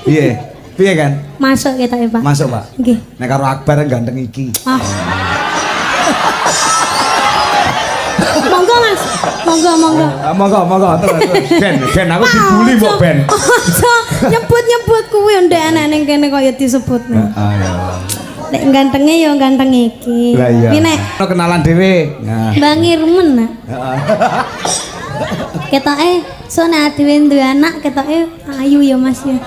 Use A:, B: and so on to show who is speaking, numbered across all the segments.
A: Piye? Piye kan?
B: Masuk ketoke, Pak.
A: Masuk, Pak.
B: Nggih.
A: Nek karo Akbar ganteng iki.
B: Ah. Monggo, Mas. Monggo, monggo.
A: Monggo terus. Ben aku dibuli mbok Ben.
B: Aja nyebut-nyebut kuwi ndek enek ning kene kaya disebut.
A: Heeh ya.
B: Nek gantenge ya ganteng iki.
A: Lah iya.
B: Iki nek
A: kenalan dhewe. Nah.
B: Bang Irmen. Heeh. Ketoke sone dhewe duwe anak ketoke ayu ya Mas ya.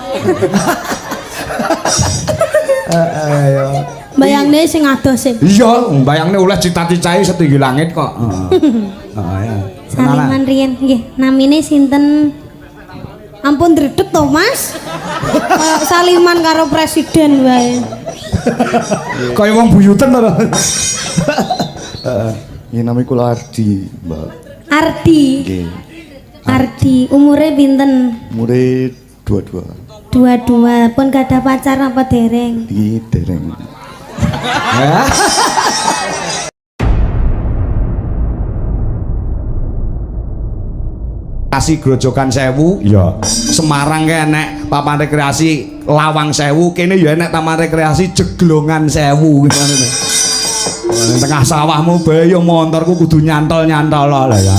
A: Ayo.
B: Bayangne sing ados e.
A: Iya, bayangne oleh cita-citai setinggi langit kok. Heeh ya.
B: Saliman riyen nggih, namine sinten? Ampun dredeg to, Mas. Kayak saliman karo presiden wae.
A: Kaya wong buyuten to.
C: Heeh. Ya namanya kula Ardi, Mbak.
B: Ardi.
C: Nggih.
B: Ardi, umure pinten?
C: Umure 22.
B: 22. Pun gadah pacar apa dereng?
C: Iki dereng.
A: Kasih Grojogan Sewu, ya. Semarang ke enek papan rekreasi Lawang Sewu, kene ya enek taman rekreasi Jeglongan Sewu. Tengah sawahmu bae yo montorku kudu nyantol-nyantol lah ya.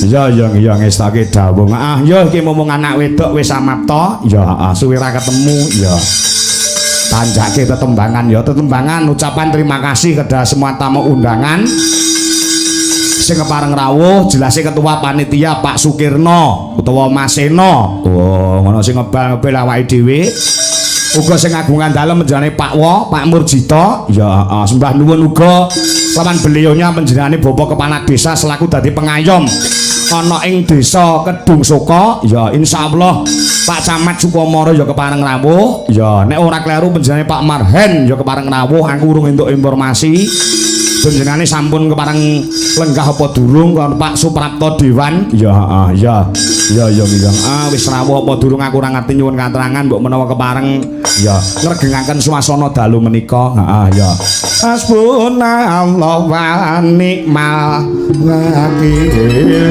A: Ya ngestake dawuh. Ah, ya iki momong anak wedok wis samapta. Ya, suwe ra ketemu ya. Tanjake tetembangan ya, tetembangan ucapan terima kasih kepada semua tamu undangan. Sing kepareng rawuh jelase ketua panitia Pak Sukirno utawa Mas Seno. Oh, ngono sing ngebal-ngebel awake dhewe. Uga sing ngagungan dalem menjenengane Pak Wo, Pak Murjito. Ya, sembah nuwun uga lawan beliaunya menjenengane Bapak Kepala Desa selaku dadi pengayom ana ing Desa Kedung Soko. Ya, insyaallah Pak Camat Sukomoro ya kepareng rawuh. Ya, nek ora kleru menjenengane Pak Marhen ya kepareng rawuh. Aku urung entuk informasi. Jenengane sampun kepareng lenggah apa durung kon Pak Suprapto Dewan. Ya wis rawuh apa durung aku ora ngerti nyuwun katerangan mbok menawa kepareng ya ngregengaken suasana dalu menika. Ya hasbunallahu wa ni'mal wakil.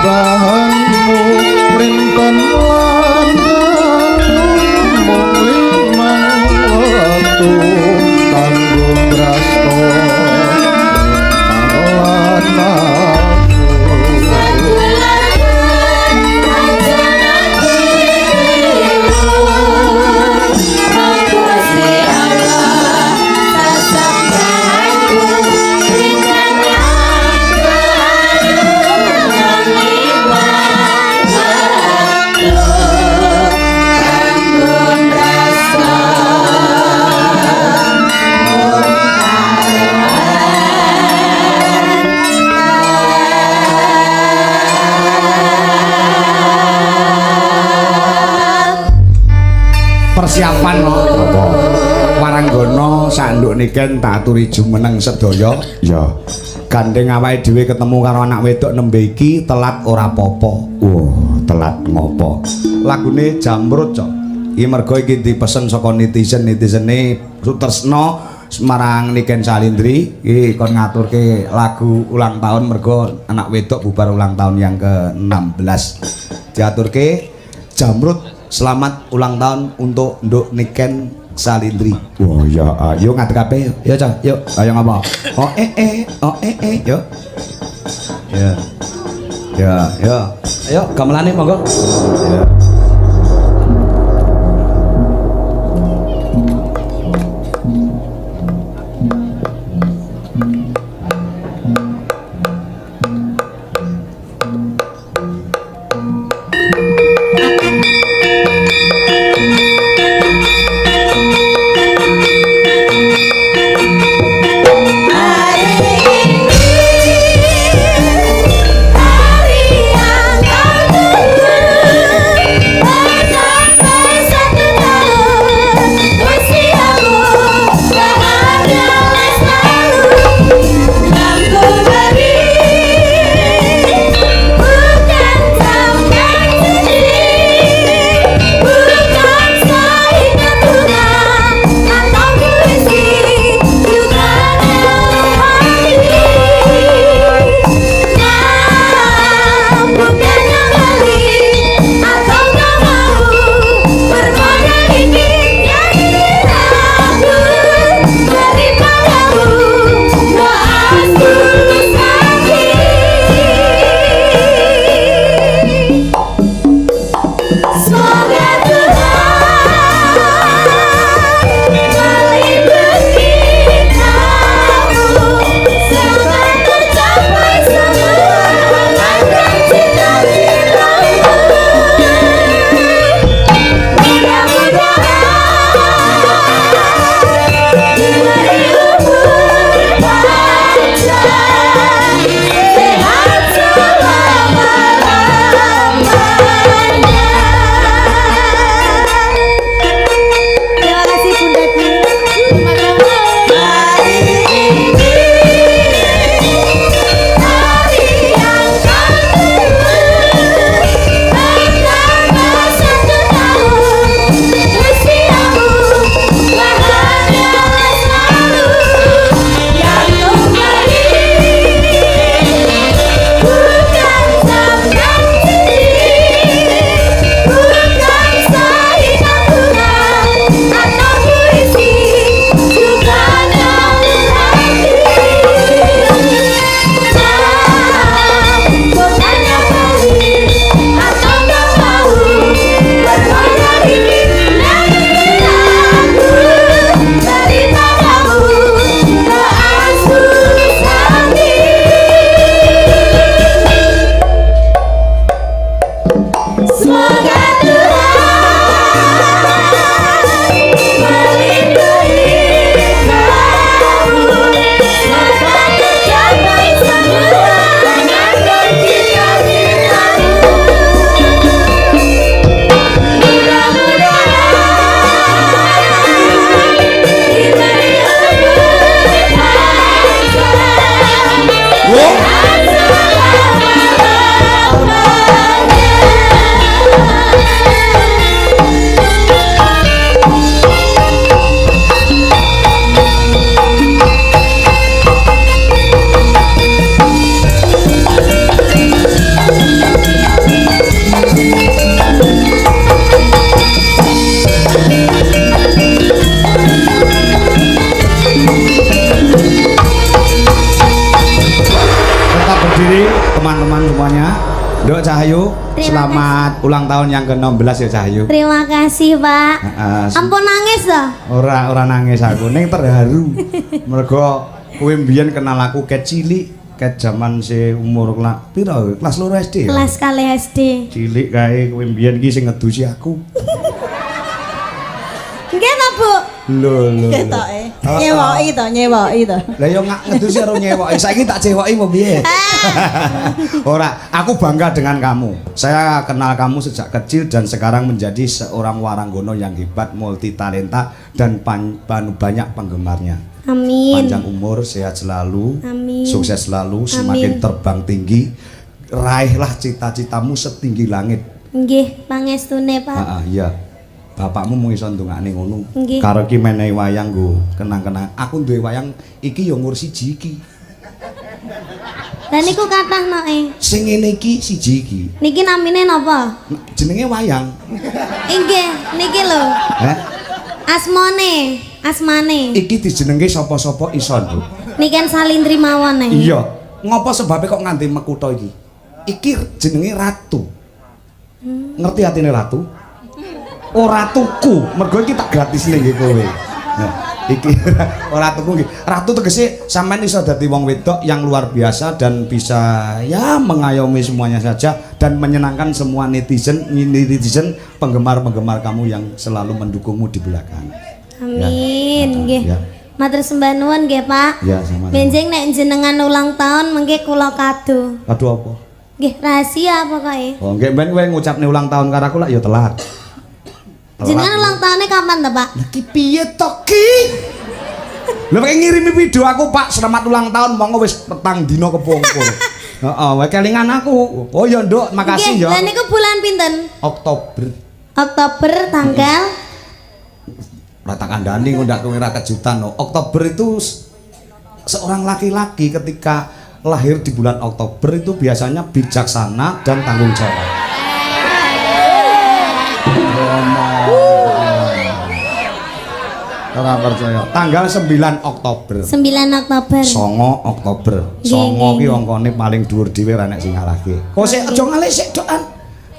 C: sembahanmu rinten lan mung limang wektu kanggo brasta
A: persiapan no apa waranggana sanduk niken tak aturi jumeneng sedaya
C: ya
A: gandeng awake dhewe ketemu karo anak wedok nembe iki telat ora apa-apa.
C: Telat ngopo
A: Lagune Jamrut cok iki mergo iki dipesen saka netizen-netizene Sutresna marang Niken Salindri iki kon ngaturke lagu ulang tahun mergo anak wedok bubar ulang tahun yang ke-16 diaturke Jamrut selamat ulang tahun untuk Nduk Niken Salindri.
C: ya
A: Ayo ngadeg kabeh yo cok yuk ayo ngapa yuk ya ayo gamelane monggo ya. teman-teman semuanya. Dok Cahyu,
B: Terima
A: selamat ulang tahun yang ke-16 ya Cahyu.
B: Terima kasih, Pak. Ampun nangis toh.
A: Ora nangis aku, ning terharu. Mergo kowe mbiyen kenal aku ket cilik, ket jaman se umur piro? Kelas 2 SD ya?
B: Kelas kali SD.
A: Cilik kae kowe mbiyen iki sing ngedusi aku.
B: Nggih ta, Bu?
A: Lho.
D: Ketoke. Nyewoki to.
A: Lah yo ngedusi karo nyewoki. Saiki tak cewoki mau piye? Ora, aku bangga dengan kamu. Saya kenal kamu sejak kecil dan sekarang menjadi seorang waranggono yang hebat, multi talenta dan banyak penggemarnya.
B: Amin.
A: Panjang umur, sehat selalu,
B: Amin.
A: sukses selalu, semakin
B: Amin.
A: terbang tinggi. Raihlah cita-citamu setinggi langit.
B: Nggih, pangestune, Pak.
A: Iya. Bapakmu mau iso ndongakne ngono.
B: Nggih.
A: Karo ki menehi wayang nggo kenang-kenang. Aku duwe wayang iki ya umur siji iki.
B: Lah niku kathah noe.
A: Sing ngene iki siji iki.
B: Niki namine napa?
A: Jenenge wayang.
B: Inggih, niki lho.
A: Heh.
B: Asmane.
A: Iki dijenenge sapa-sapa iso, Nduk.
B: Niken Salindri mawon ae.
A: Iya. Ngopo sebabnya kok nganti mekutho iki? Iki jenenge ratu. Ngerti atine ratu? Ora tuku, mergo iki tak gratisne nggih kowe. Nah, iki ora tuku nggih. Ratu tegese sampean iso dadi wong wedok yang luar biasa dan bisa ya mengayomi semuanya saja dan menyenangkan semua netizen penggemar-penggemar kamu yang selalu mendukungmu di belakang.
B: Amin, nggih.
A: Ya.
B: Matur sembah nuwun nggih, Pak.
A: Ya, sama-sama.
B: Benjing nek jenengan ulang tahun mengke kula kado.
A: Aduh apa?
B: Nggih, rahasia pokoke.
A: Oh, nggih ben kowe ngucapne ulang tahun karo aku lak ya telat.
B: Jenengan ulang tahunnya kapan ta, Pak?
A: Lah ki piye to ki? Lah pengen ngirimi video aku, Pak, selamat ulang tahun monggo wis petang dina kepungkur. Heeh, wae kelingan aku. Oh ya, Nduk, makasih ya.
B: Nggih, lah niku bulan pinten?
A: Oktober.
B: Oktober tanggal
A: Rata kandani ndak kowe ora kejutan no. Oktober itu seorang laki-laki ketika lahir di bulan Oktober itu biasanya bijaksana dan tanggung jawab. Ora percaya. Tanggal 9 Oktober.
B: 9 Oktober.
A: 9 Oktober.
B: Nggih,
A: 9 ki
B: nggih.
A: angkane paling dhuwur dhewe ora nek sing ngalahke. Kok sik aja ngalih sik doan.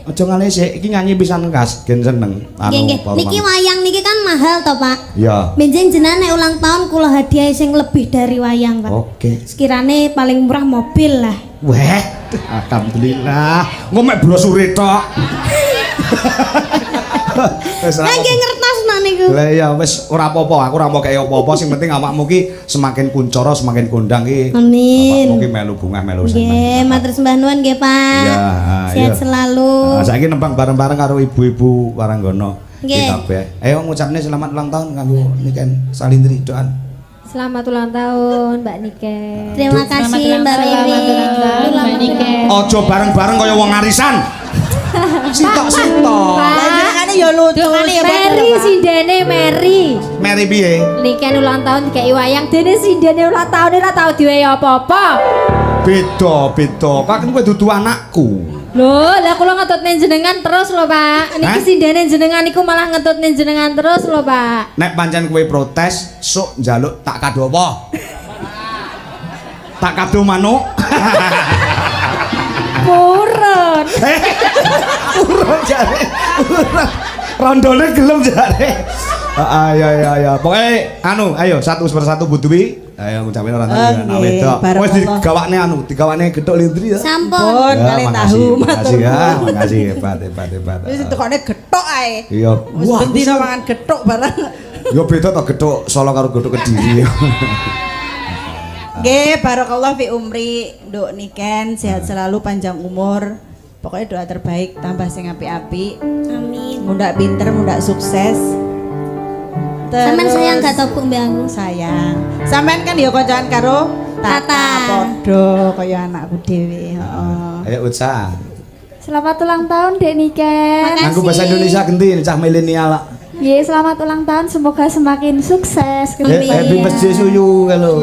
A: Aja ngalih sik iki nyanyi pisan kas gen seneng.
B: Nggih, nggih. Niki wayang niki kan mahal to, Pak.
A: Ya.
B: Benjing jenengan nek ulang tahun kula hadiah sing lebih dari wayang, Pak.
A: Oke.
B: Sekirane paling murah mobil lah.
A: Weh, alhamdulillah. Ngomek brosure tok. Wis ora.
B: Lah nggih ngertos nak niku.
A: Lah ya wis ora apa-apa, aku ora mau kaya apa-apa, sing penting awakmu ki semakin kuncara, semakin kondang ki.
B: Amin.
A: Awakmu ki melu bungah, melu seneng.
B: Nggih, matur sembah nuwun nggih, Pak.
A: Ya,
B: Sehat
A: iya.
B: selalu.
A: Nah, saiki nempang bareng-bareng karo ibu-ibu Waranggono.
B: Nggih.
A: Iki kabeh. Ayo ngucapne selamat ulang tahun kanggo Niken Salindri doan.
E: Selamat ulang tahun Mbak Niken.
B: Terima kasih Mbak Wiwi.
E: Mbak Niken.
A: Ojo bareng-bareng kaya wong arisan. Sitok-sitok.
D: Panjenengane ya lucu.
E: Mary sindene Mary.
A: Mary piye?
E: Niken ulang tahun dikai wayang dene sindene ulang tahun ora tau diwehi apa-apa.
A: Beda. Kan kowe dudu anakku.
E: Loh, lah kula ngetutne jenengan terus lho, Pak. Niki
A: Hah?
E: sindene jenengan niku malah ngetutne jenengan terus lho, Pak.
A: Nek pancen kowe protes, sok njaluk tak kado apa? Tak kado manuk.
E: Purun.
A: Urun jare. Rondone gelem jare. Ya. Pokoke ayo satu persatu Bu Dwi. Ayo ngucapin orang
D: Nggih,
A: anak wedok. Wis
D: barakallah.
A: digawakne gethuk lindri ya.
B: Sampun.
D: Kali tahu
A: makasih ya, makasih hebat.
D: Wis tukone gethuk ae.
A: Iya.
D: Wis bendina mangan gethuk barang.
A: Yo beda to gethuk Solo karo gethuk Kediri.
D: Nggih, barakallah fi umri, Nduk Niken sehat selalu, panjang umur. Pokoknya doa terbaik, tambah sing apik-apik.
B: Amin.
D: Mundak pinter, mundak sukses.
B: Sampeyan sayang gak to Bu mbek aku?
D: Sayang. Sampean kan ya koncoan karo
B: Tata.
D: Padha kaya anakku dhewe, heeh.
A: Ayo Utsa.
E: Selamat ulang tahun Dek Niken.
A: Nganggo bahasa Indonesia genti cah milenial.
E: Ye, selamat ulang tahun semoga semakin sukses.
A: Happy birthday suyu kalau.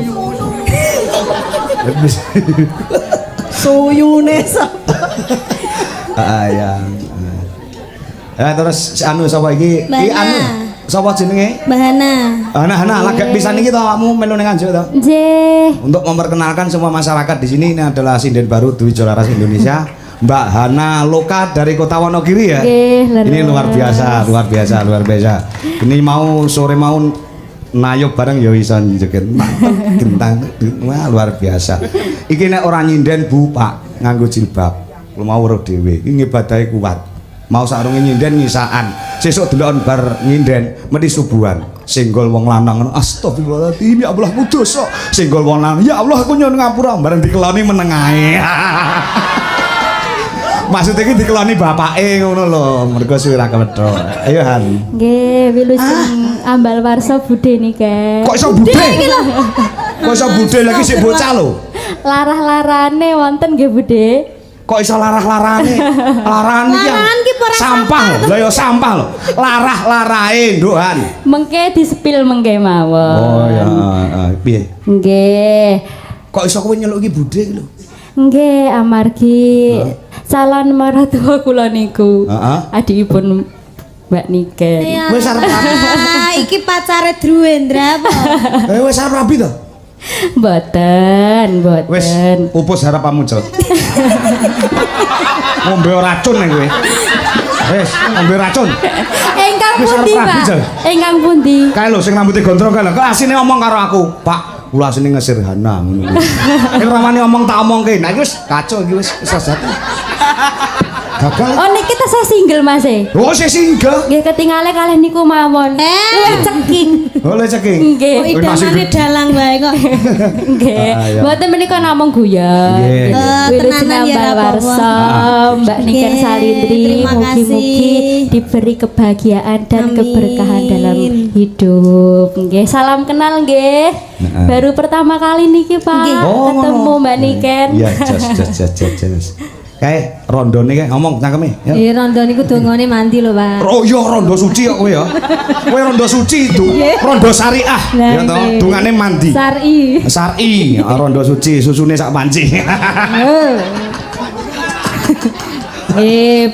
D: Suyune sapa?
A: Ya. Terus anu sapa iki?
B: Mbak
A: Iki anu.
B: Na.
A: Sapa jenenge?
B: Mbak Hana.
A: Hana, lagek pisan iki to awakmu melu ning Anjuk to?
E: Nggih.
A: Untuk memperkenalkan semua masyarakat di sini, ini adalah sinden baru Dwi Jolaras Indonesia, Mbak Hana Loka dari Kota Wonogiri ya. Ini luar biasa. Ini mau sore mau nayub bareng ya iso njoget. Gentang, wah luar biasa. Iki nek ora nyinden Bu Pak nganggo jilbab. Lu mau weruh dhewe. Iki ngibadahe kuat. Mau sarunge nyinden nyisaan. Sesuk deloken bar nyinden mesti subuhan. Senggol wong lanang astagfirullahaladzim ya Allah aku dosa. Senggol wong lanang ya Allah aku nyuwun ngapura bareng dikeloni meneng ae. Maksudnya iki dikeloni bapake ngono lho, mergo suwe ra kewedok. Ayo Han.
E: Nggih, wilujeng ambal warsa budhe niki.
A: Kok iso budhe iki lho? Kok iso budhe lagi sik bocah lho.
E: Larah-larane wonten nggih budhe.
A: Kok iso larah-larane? Laran iki sampah lho, ya sampah lho. Larah-larae nduk Han.
E: Mengke disepil mengke mawon.
A: Oh ya, piye?
E: Nggih.
A: Kok iso kowe nyeluk iki budhe iki lho?
E: Nggih, amargi calon maratuwa kula niku.
A: Heeh.
E: Adikipun Mbak Niken.
A: Wis arep
B: Iki pacare Druendra apa?
A: wis arep rabi to?
E: Mboten.
A: Wis pupus harapanmu, Jod. Ngombe racun ning kowe. Wis, ngombe racun.
E: Ingkang
A: Wis arep
E: pundi,
A: rabi,
E: Pak?
A: Jal.
E: Ingkang pundi?
A: Kae lho sing rambutnya gondrong kae lho. Kok asine ngomong karo aku, Pak. Kula asine ngesir Hana ngono. Nek ramane omong tak omongke. Nah iki wis kacau iki wis sesat. Gagal.
E: Oh niki tesih single Mas e.
A: Oh, sing single.
E: Nggih ketingale kalih niku mawon. Luwih ceking.
A: Boleh ceking.
E: Nggih.
B: Oh, idamane dalang wae kok.
E: Nggih. Mboten menika namung guyon.
A: Nggih.
B: Tenanan ya,
E: ambal
B: ra apa-apa.
E: warsa Mbak Niken
B: Nggih,
E: Salindri
B: terima
E: mugi-mugi
B: kasih.
E: diberi kebahagiaan dan
B: Amin.
E: keberkahan dalam hidup. Nggih, salam kenal nggih. Baru pertama kali niki Pak
B: Nggih.
A: Oh,
E: ketemu
A: ngono.
E: Mbak Niken.
A: Iya, jas. Kae rondone kae ngomong cangkeme ya.
B: Iya rondo niku dongane mandi lho, Pak.
A: Oh iya rondo suci kok kowe ya. Kowe rondo suci itu. Rondo syariah.
E: Lah,
A: Ya toh,
E: nggih.
A: dungane mandi.
E: Sari.
A: Syar'i, rondo suci, susune sak panci.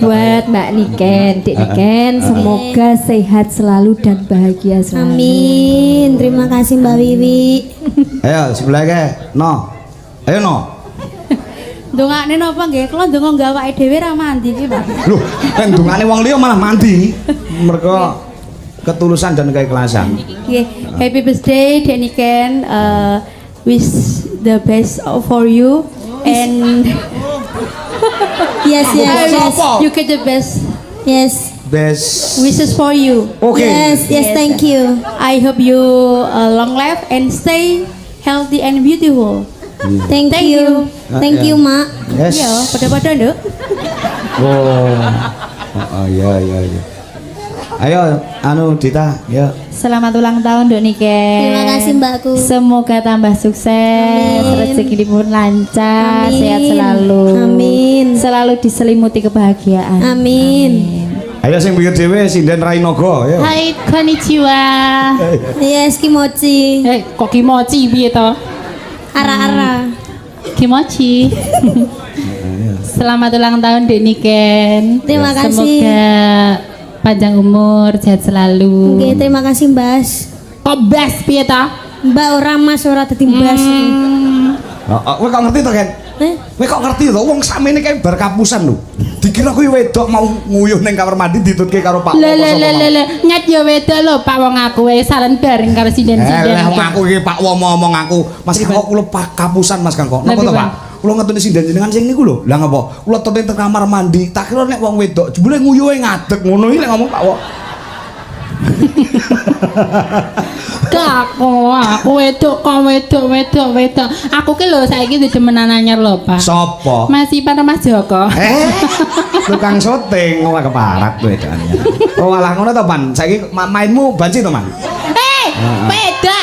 E: Buat Mbak Niken, Dik Niken, semoga sehat selalu dan bahagia selalu.
B: Amin. Terima kasih Mbak Wiwi.
A: Ayo sebelah kae. No. Ayo no.
F: Dongane napa nggih? Kula ndonga nggawa awake dhewe ra mandi iki, Pak.
A: Loh, kan dungane wong liya malah mandi. Mergo ketulusan dan keikhlasan.
F: Nggih, happy birthday Dek Niken. Wish the best for you and
B: Yes.
F: you get the best
B: Yes.
A: Best.
F: wishes for you.
A: Oke.
B: Yes, thank you.
F: I hope you long life and stay healthy and beautiful.
B: Thank you. Thank you, Mak.
A: Yes.
F: Iya, pada-pada nduk.
A: Oh, iya. Ayo, anu Dita, ya.
E: Selamat ulang tahun Dok Niken.
B: Terima kasih Mbakku.
E: Semoga tambah sukses, rezeki pun lancar,
B: Amin.
E: sehat selalu.
B: Amin.
E: Selalu diselimuti kebahagiaan.
B: Amin.
A: Ayo sing pikir dhewe sinden Rainogo, ya.
F: Hai, konnichiwa.
B: Yes, kimochi.
F: Kok kimochi piye to?
B: Ara-ara.
F: Kimochi. Selamat ulang tahun Dek Niken.
B: Terima kasih.
F: Semoga panjang umur, sehat selalu.
B: Oke, terima kasih Mbas.
F: Kok best piye to?
B: Mbak ora Mas ora dadi Mbas.
A: Kowe kok ngerti to, Ken? Kowe kok ngerti to wong sakmene kae bar kapusan lho. Dikira kuwi wedok mau nguyuh ning kamar mandi ditutke karo Pak.
F: Nyat ya wedok lho Pak wong aku wis saran bareng karo sinden-sinden.
A: Lah wong aku iki Pak Womo ngomong aku. Mas kok kula kapusan Mas Kangko. Napa to, Pak? Kula ngetuni sinden jenengan sing niku lho. Lah ngapa? Kula tute teng kamar mandi. Tak kira nek wong wedok jebule nguyuhe ngadeg ngono iki lek ngomong Pak Wo.
F: Aku wedok kok wedok. Aku ki lho saiki demenan anyar lho Pak.
A: Sopo?
F: Mas Ipan Mas Joko.
A: Tukang syuting ora keparat kowe kan. Oh alah ngono to, Pan. Saiki mainmu banci to, Man?
F: Beda.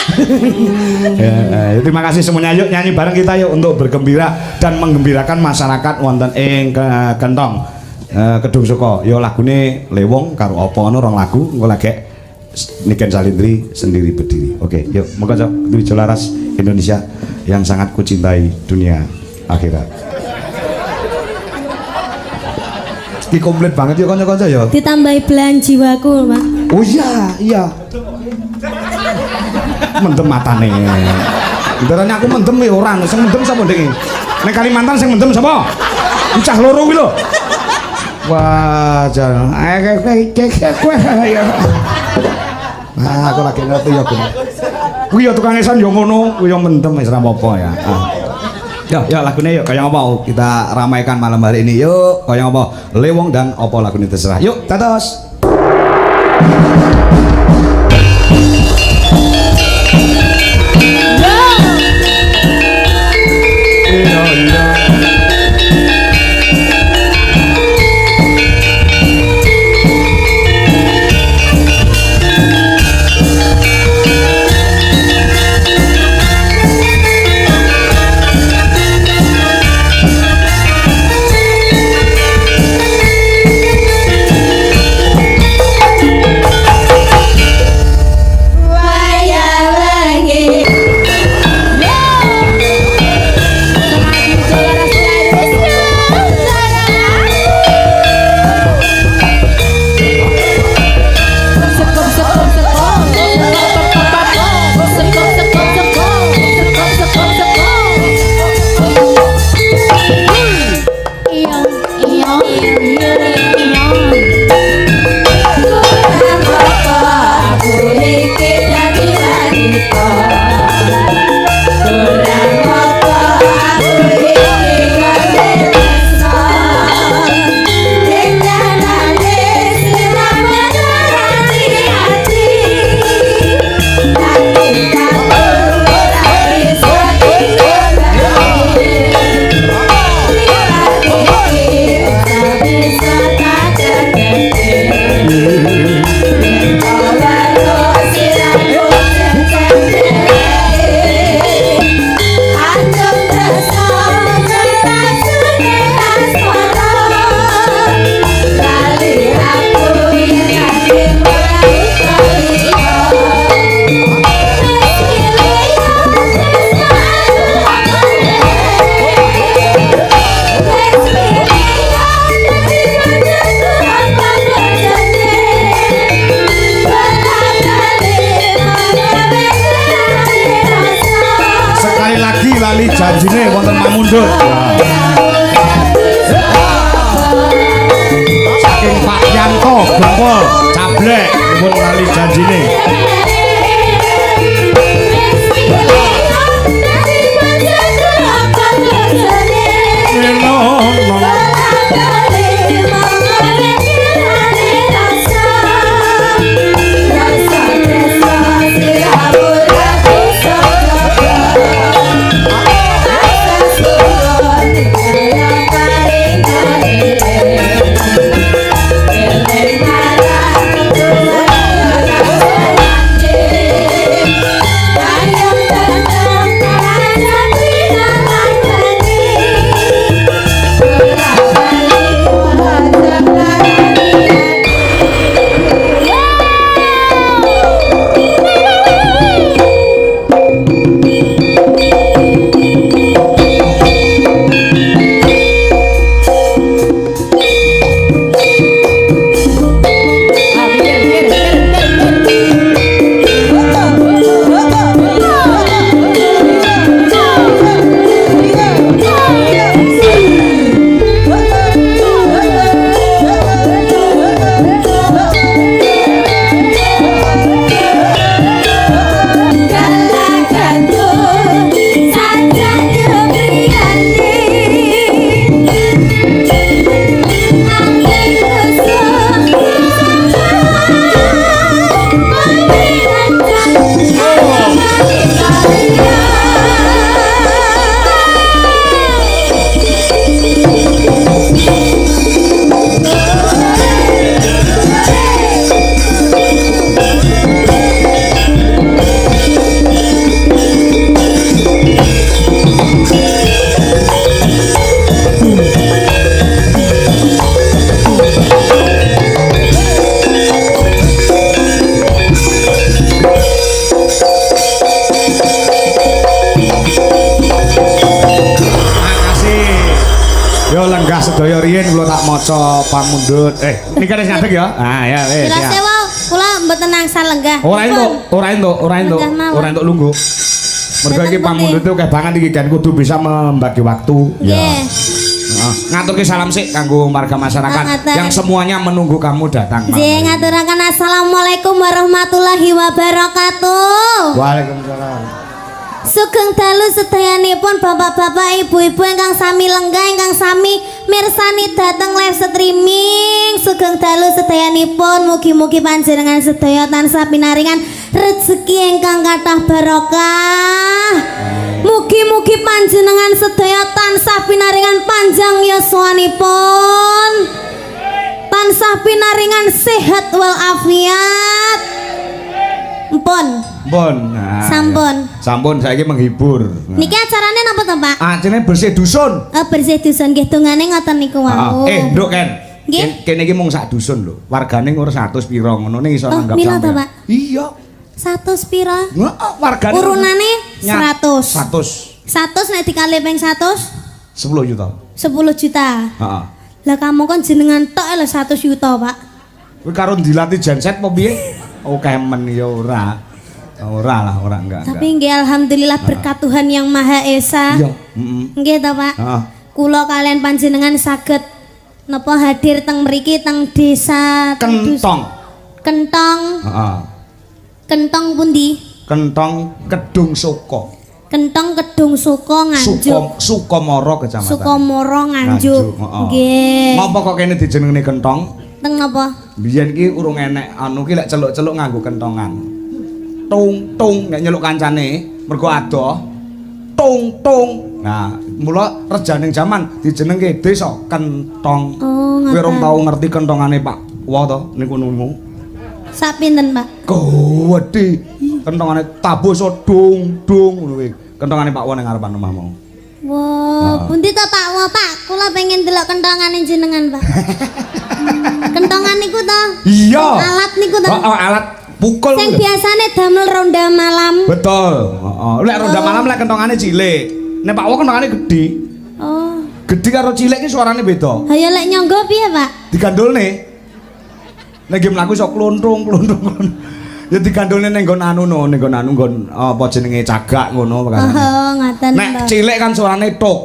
A: Terima kasih semuanya. Yuk nyanyi bareng kita yuk untuk bergembira dan menggembirakan masyarakat wonten ing Gentong Kedung Suko. Yo lagune Lewong karo apa ngono rong lagu engko lagi Niken Salindri sendiri berdiri. Oke, yuk moga Dwi Jolaras Indonesia yang sangat kucintai dunia akhirat. Iki komplit banget ya kanca-kanca ya.
B: Ditambahi belan jiwaku, Pak.
A: Oh iya. Mendem matane. Ndarane aku mendem ya ora, sing mendem sapa ndek iki? Nek Kalimantan sing mendem sapa? Cah loro kuwi lho. Wah, jan. Kowe ya. Nah, aku lagi ngerti ya, Bun. Kuwi ya tukang esan ya ngono, kuwi ya mendem wis ora apa-apa ya. Ya lagune yuk kaya apa kita ramaikan malam hari ini yuk kaya apa Lewong dan apa lagune terserah yuk dados janjine wonten mamundhut. Saking Pak Yanto Gempol Cablek pun lali janjine. Sedaya riyen kula tak maca pamundhut. Niki wis ngadeg ya. Ah ya wis ya.
B: Kula mboten angsal lenggah.
A: Ora entuk lungguh. Mergo iki pamundhut itu akeh banget iki kan kudu bisa membagi waktu.
B: Nggih.
A: Ngaturke salam sik kanggo warga masyarakat yang semuanya menunggu kamu datang.
B: Nggih, ngaturaken assalamualaikum warahmatullahi wabarakatuh.
C: Waalaikumsalam.
B: Sugeng dalu sedayanipun bapak-bapak ibu-ibu ingkang sami lenggah ingkang sami mirsani dhateng live streaming. Sugeng dalu sedayanipun mugi-mugi panjenengan sedaya tansah pinaringan rezeki ingkang kathah barokah. Mugi-mugi panjenengan sedaya tansah pinaringan panjang yuswanipun. Tansah pinaringan sehat walafiat. Mpun.
A: Nah,
B: Sampun.
A: Ya. Sampun saiki menghibur.
B: Niki acarane napa to, Pak?
A: Acarane bersih dusun.
B: Bersih dusun nggih dongane ngoten niku wau.
A: Nduk Ken.
B: Nggih.
A: Kene iki mung sak dusun lho. Wargane ngurus 100 pira ngono ning iso nanggap
B: mila to,
A: sampean.
B: Pak?
A: Iya.
B: 100 pira?
A: Heeh, wargane
B: Urunane 100.
A: 100.
B: 100 nek dikali ping 100
A: 10 juta.
B: 10 juta.
A: Heeh.
B: Lah kamu kan jenengan tok lho 100 juta, Pak.
A: Kowe karo dilatih genset apa piye? Oke men ya ora. Ora lah, ora enggak.
B: Tapi nggih alhamdulillah berkat Tuhan yang Maha Esa.
A: Iya, heeh.
B: Nggih to, Pak.
A: Heeh.
B: Kula kalian panjenengan saged napa hadir teng mriki teng desa
A: Kentong.
B: Kentong.
A: Heeh.
B: Kentong pundi?
A: Kentong Kedung Soko.
B: Kentong Kedung Suko Nganjuk.
A: Sukomoro kecamatan.
B: Sukomoro Nganjuk.
A: Heeh.
B: Nggih.
A: Ngapa kok kene dijenengne kentong?
B: Teng napa?
A: Biyen ki urung enek anu ki lek celuk-celuk nganggo kentongan. Tung tung nek nyeluk kancane mergo adoh. Tung tung. Nah, mula rejaning jaman dijenengke desa Kentong.
B: Oh,
A: Kowe ora
B: ngoten.
A: tau ngerti kentongane Pak Wa to niku nunggu.
B: Sak pinten, Pak?
A: Gawedhe. Kentongane tabuso dung dung ngono kuwi. Kentongane Pak Wa ning ngarepan omahmu.
B: Wah, pundi to Pak? Wah, Pak, kula pengen delok kentongane jenengan, Pak. Kentongan niku to?
A: Iya.
B: Alat niku to?
A: Oh, alat pukul.
B: Sing biasane damel ronda malam.
A: Betul. Heeh. Lek ronda malam lek kentongane cilik. Nek Pak Wa kentongane gedhi.
B: Oh.
A: Gedhi karo cilik ki suarane beda.
B: Hayo lek nyangga piye, Pak?
A: Digandolne. Nek ge mlaku iso kluntung. Ya digandolne ning nggon anu no, ning nggon anu nggon apa jenenge cagak ngono makane.
B: Oh, ngaten
A: Nek
B: to.
A: cilik kan suarane tok.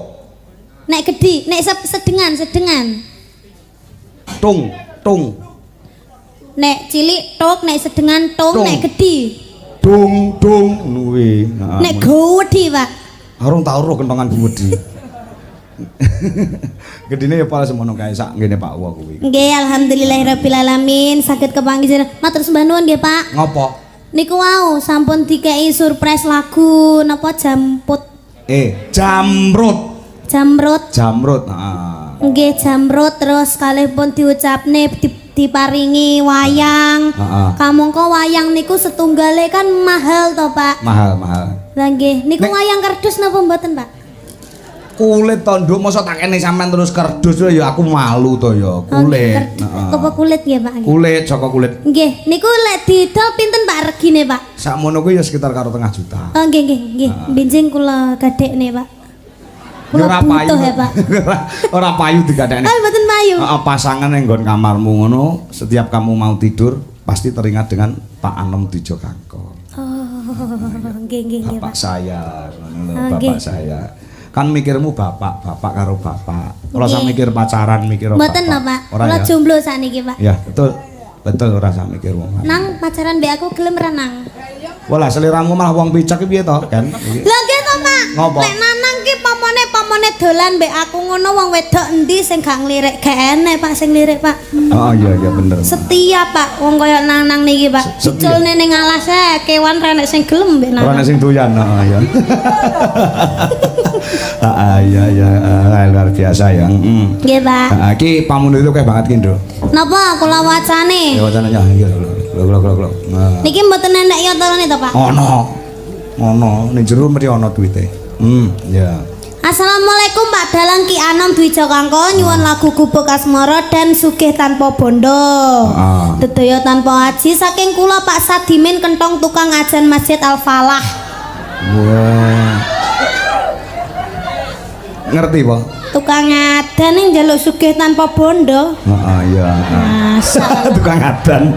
B: Nek gedhi, nek sedengan.
A: Tung.
B: Nek cilik tok, nek sedengan tung,
A: Tung.
B: nek gedhi.
A: Dung ngono kuwi. Heeh.
B: Nek gowedhi, Pak.
A: Arung tau ro kentongan gede. Gedine ya pala semono kae sak ngene Pak Wa kuwi.
B: Nggih, alhamdulillahirabbil alamin. Saged kepanggih matur sembah nuwun nggih, Pak.
A: Ngopo?
B: Niku wau sampun dikei surprise lagu napa Jamput.
A: Jamrut.
B: Jamrut.
A: Heeh.
B: Nggih, Jamrut terus kalihpun diucapne diparingi wayang.
A: Heeh.
B: Kamangka wayang niku setunggale kan mahal to, Pak.
A: Mahal.
B: Lah nggih, niku wayang kardus napa mboten, Pak?
A: Kulit to nduk mosok tak kene sampean terus kerdus ya aku malu to ya. Kulit. Heeh.
B: Apa kulit nggih, Pak?
A: Kulit Joko kulit.
B: Nggih, niku lek didol pinten Pak regine, Pak?
A: Sakmono kuwi ya sekitar karo 5 juta.
B: Oh, nggih. Benjing kula gadekne, Pak.
A: Ya
B: Kula
A: ora
B: butuh
A: payu.
B: ya, Pak.
A: Ora payu digadekne.
B: Oh, mboten payu.
A: Heeh, pasangan ning nggon kamarmu ngono, setiap kamu mau tidur pasti teringat dengan Pak Anom Dijo Kangkor.
B: Oh, nggih,
A: Bapak
B: Pak.
A: saya, ngono lho,
B: Oh,
A: bapak
B: nggih.
A: saya. Kan mikirmu bapak karo bapak. Ora usah
B: Nggih.
A: mikir pacaran, mikir
B: Mboten
A: bapak.
B: no, Pak.
A: Ora
B: Kula
A: ya.
B: jomblo sakniki, Pak.
A: Ya, betul. Betul ora usah mikir wong.
B: Nang pacaran mbek aku gelem ra nang.
A: Walah seliramu malah wong picek piye to, Kan? Iki.
B: Lah nggih to, Pak.
A: Ngopo?
B: Nek nanang ki pamone dolan mbek aku ngono wong wedok endi sing gak ngelirik gak enek, Pak, sing lirik, Pak.
A: Oh iya bener.
B: Setia, Pak. Wong kaya nanang niki, Pak.
A: Setia.
B: Diculne ning alas kewan ra nek sing gelem mbek
A: Ora
B: nanang.
A: nek sing doyan, ya. Ya, luar biasa ya. Heeh.
B: Nggih, Pak.
A: Iki pamundu itu kayak banget ki, Ndro.
B: Napa kula wacane?
A: Ya wacananya iya lho. Nah.
B: Niki mboten enek yotone to, Pak.
A: Ono ning jero mesti ono duwite. Ya.
B: Assalamualaikum Pak Dalang Ki Anom Dwi Jokangko nyuwun lagu Gubuk Asmara dan Sugih Tanpa Bondo. Dedaya tanpa haji saking kula Pak Sadimin Kentong tukang ajan Masjid Al Falah.
A: Wah. Ngerti, Po?
B: Tukang adan yang njaluk sugih tanpa bondo.
A: Heeh, iya.
B: Masa.
A: Tukang adan.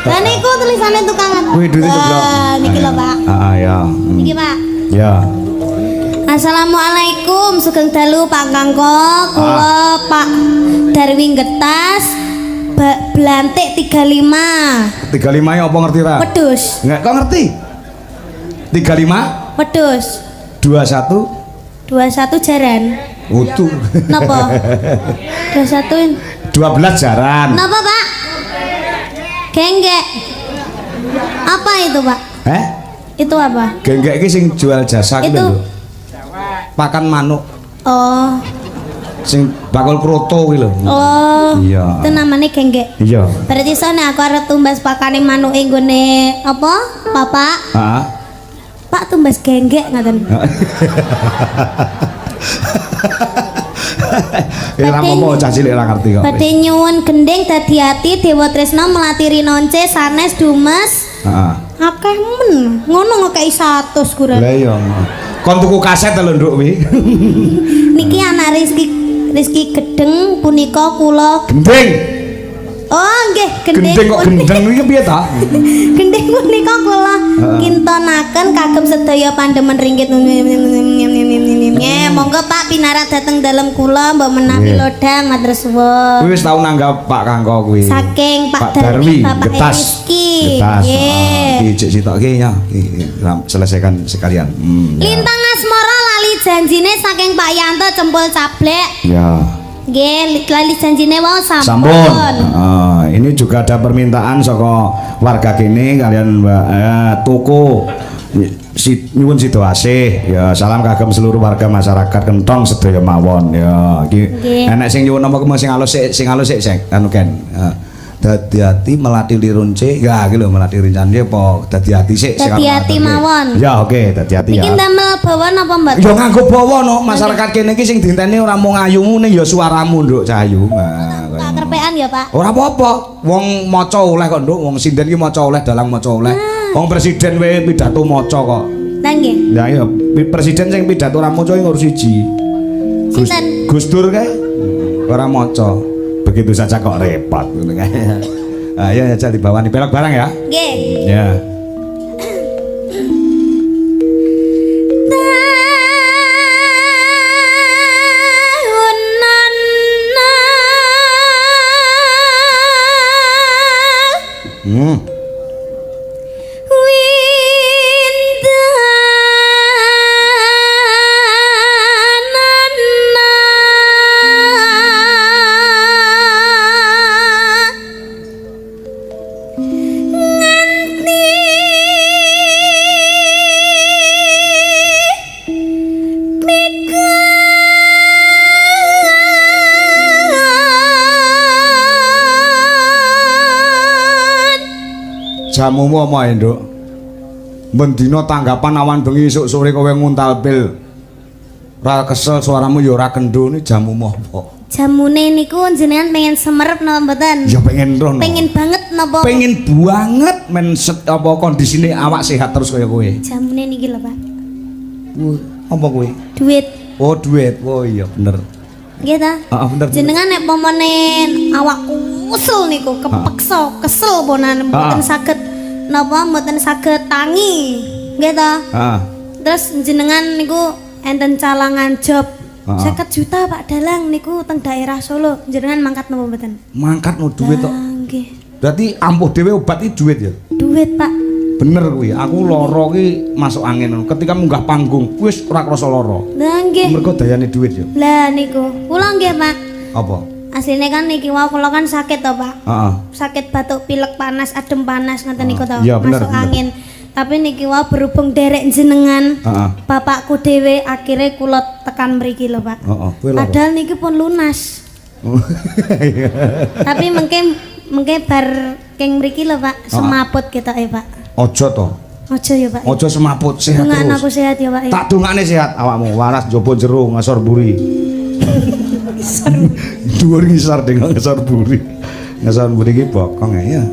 B: Lah niku tulisane tukang.
A: Wih, duit jeblok.
B: Niki lho, Pak.
A: Ya.
B: Niki, Pak.
A: Ya.
B: Assalamualaikum, sugeng dalu Pak Kangko. Kula Pak Darwin Getas. Belantik 35.
A: 35 ya apa ngerti ra?
B: Wedhus.
A: Enggak kok ngerti. 35
B: Wedhus.
A: 21
B: jaran.
A: utuh.
B: Napa? 21
A: 12 jaran.
B: Napa, Pak? Genggek. Apa itu, Pak? Itu apa?
A: Genggek iki sing jual jasa kuwi
B: Itu.
A: lho. Pakan manuk
B: Oh.
A: sing bakul kroto kuwi lho.
B: Oh.
A: Iya.
B: Itu namanya genggek.
A: Iya.
B: Berarti sone aku arep tumbas pakane manuke nggone apa? Bapak.
A: Heeh.
B: Pak tumbas genggek ngaten.
A: Ora apa cah cilik ora ngerti kok.
B: Badhe nyuwun gending dadi ati Dewa Tresna melati rinonce sanes dumes.
A: Heeh.
B: Akeh men, ngono ngekeki 100 kuran.
A: Lah iya. Kon tuku kaset lho nduk kuwi.
B: Niki anak Rizki Gedeng punika kula.
A: Gending.
B: Oh nggih, gending.
A: Gending kok gendeng iki piye ta?
B: Gending punika kula kintonaken kagem sedaya pandemen ringgit. Monggo Pak pinarak dateng dalem kula mbok menawi lodang matur suwun.
A: Kuwi wis tau nanggap Pak Kangko kuwi.
B: Saking Pak
A: Darwi,
B: Bapak
A: Getas.
B: Rizki.
A: Getas.
B: Nggih.
A: Iki cek sitoke ya. Selesaikan sekalian. Ya.
B: Lintang asmara lali janjine saking Pak Yanto cempul cablek.
A: Ya.
B: Nggih, lali janjine wau sampun.
A: Sampun. Ini juga ada permintaan saka warga kene kalian Mbak toko nyuwun situasi ya salam kagem seluruh warga masyarakat Kentong sedaya mawon ya iki enek sing nyuwun apa sing alus sik anu Ken dadi ati melati lirunce ya iki lho melati rincane apa dadi ati sik
B: Dadi ati mawon.
A: ya oke dadi ati ya
B: Iki ndamel bawa napa Mbak?
A: ya nganggo bawa no masyarakat kene iki sing dinteni ora mung ayumu ning ya suaramu nduk Cahayu
B: Tak kerpean ya Pak.
A: ora apa-apa wong maca oleh kok nduk wong sinden ki maca oleh dalang maca oleh wong presiden wae pidato maca kok
B: Lah nggih.
A: ya iya presiden sing pidato ora maca ngurus siji
B: Sinten?
A: Gus Dur kae ora maca begitu saja kok repot ngono kae ayo aja dibawani pelok barang ya
B: Nggih.
A: ya jamumu apa Nduk? Mendina tanggapan awan bengi esuk sore kowe nguntal pil. Ora kesel suaramu ya ora kendho ni jamumu apa?
B: Jamune niku jenengan pengen semerep napa mboten?
A: Ya pengen rono.
B: Pengen banget napa?
A: Pengen banget men apa kondisine awak sehat terus kaya kowe.
B: Jamune niki lho Pak.
A: Apa kowe?
B: Duit.
A: Oh duit. Oh iya bener.
B: Nggih ta?
A: Heeh bener.
B: Jenengan nek pomone awakku usul niku kepeksa, kesel ponan mboten saged napa mboten saged tangi. Nggih ta?
A: Heeh.
B: Terus jenengan niku enten calangan job 50
A: Heeh.
B: juta Pak Dalang niku teng daerah Solo. Jenengan mangkat napa mboten?
A: Mangkat no duit tok.
B: Nggih.
A: Berarti ampuh dhewe obat iki duit ya.
B: Duit Pak.
A: Bener kuwi. Aku lara ki masuk angin. Ketika munggah panggung wis ora krasa lara.
B: Lah nggih.
A: Mergo dayane duit ya.
B: Lah niku. Kula nggih Pak.
A: Apa?
B: Asline kan niki wau kula kan sakit to Pak.
A: Heeh.
B: Sakit batuk pilek panas adem panas ngoten niku to.
A: Iya, bener,
B: Masuk
A: bener.
B: angin. Tapi niki wau berhubung derek jenengan.
A: Heeh.
B: Bapakku dhewe akhirnya kula tekan mriki lho Pak.
A: Heeh, kowe lho.
B: Padahal niki pun lunas. Tapi mengke bar keng mriki lho Pak, semaput ketoke Pak.
A: Ojo to.
B: Ojo ya Pak.
A: Ojo semaput sehat
B: Dengan
A: terus.
B: aku sehat ya Pak.
A: Tak dongane sehat awakmu waras jopo jero ngasor buri. Dhuwur ngisor dengan ngasor buri. Ngasor buri ki bokong ya.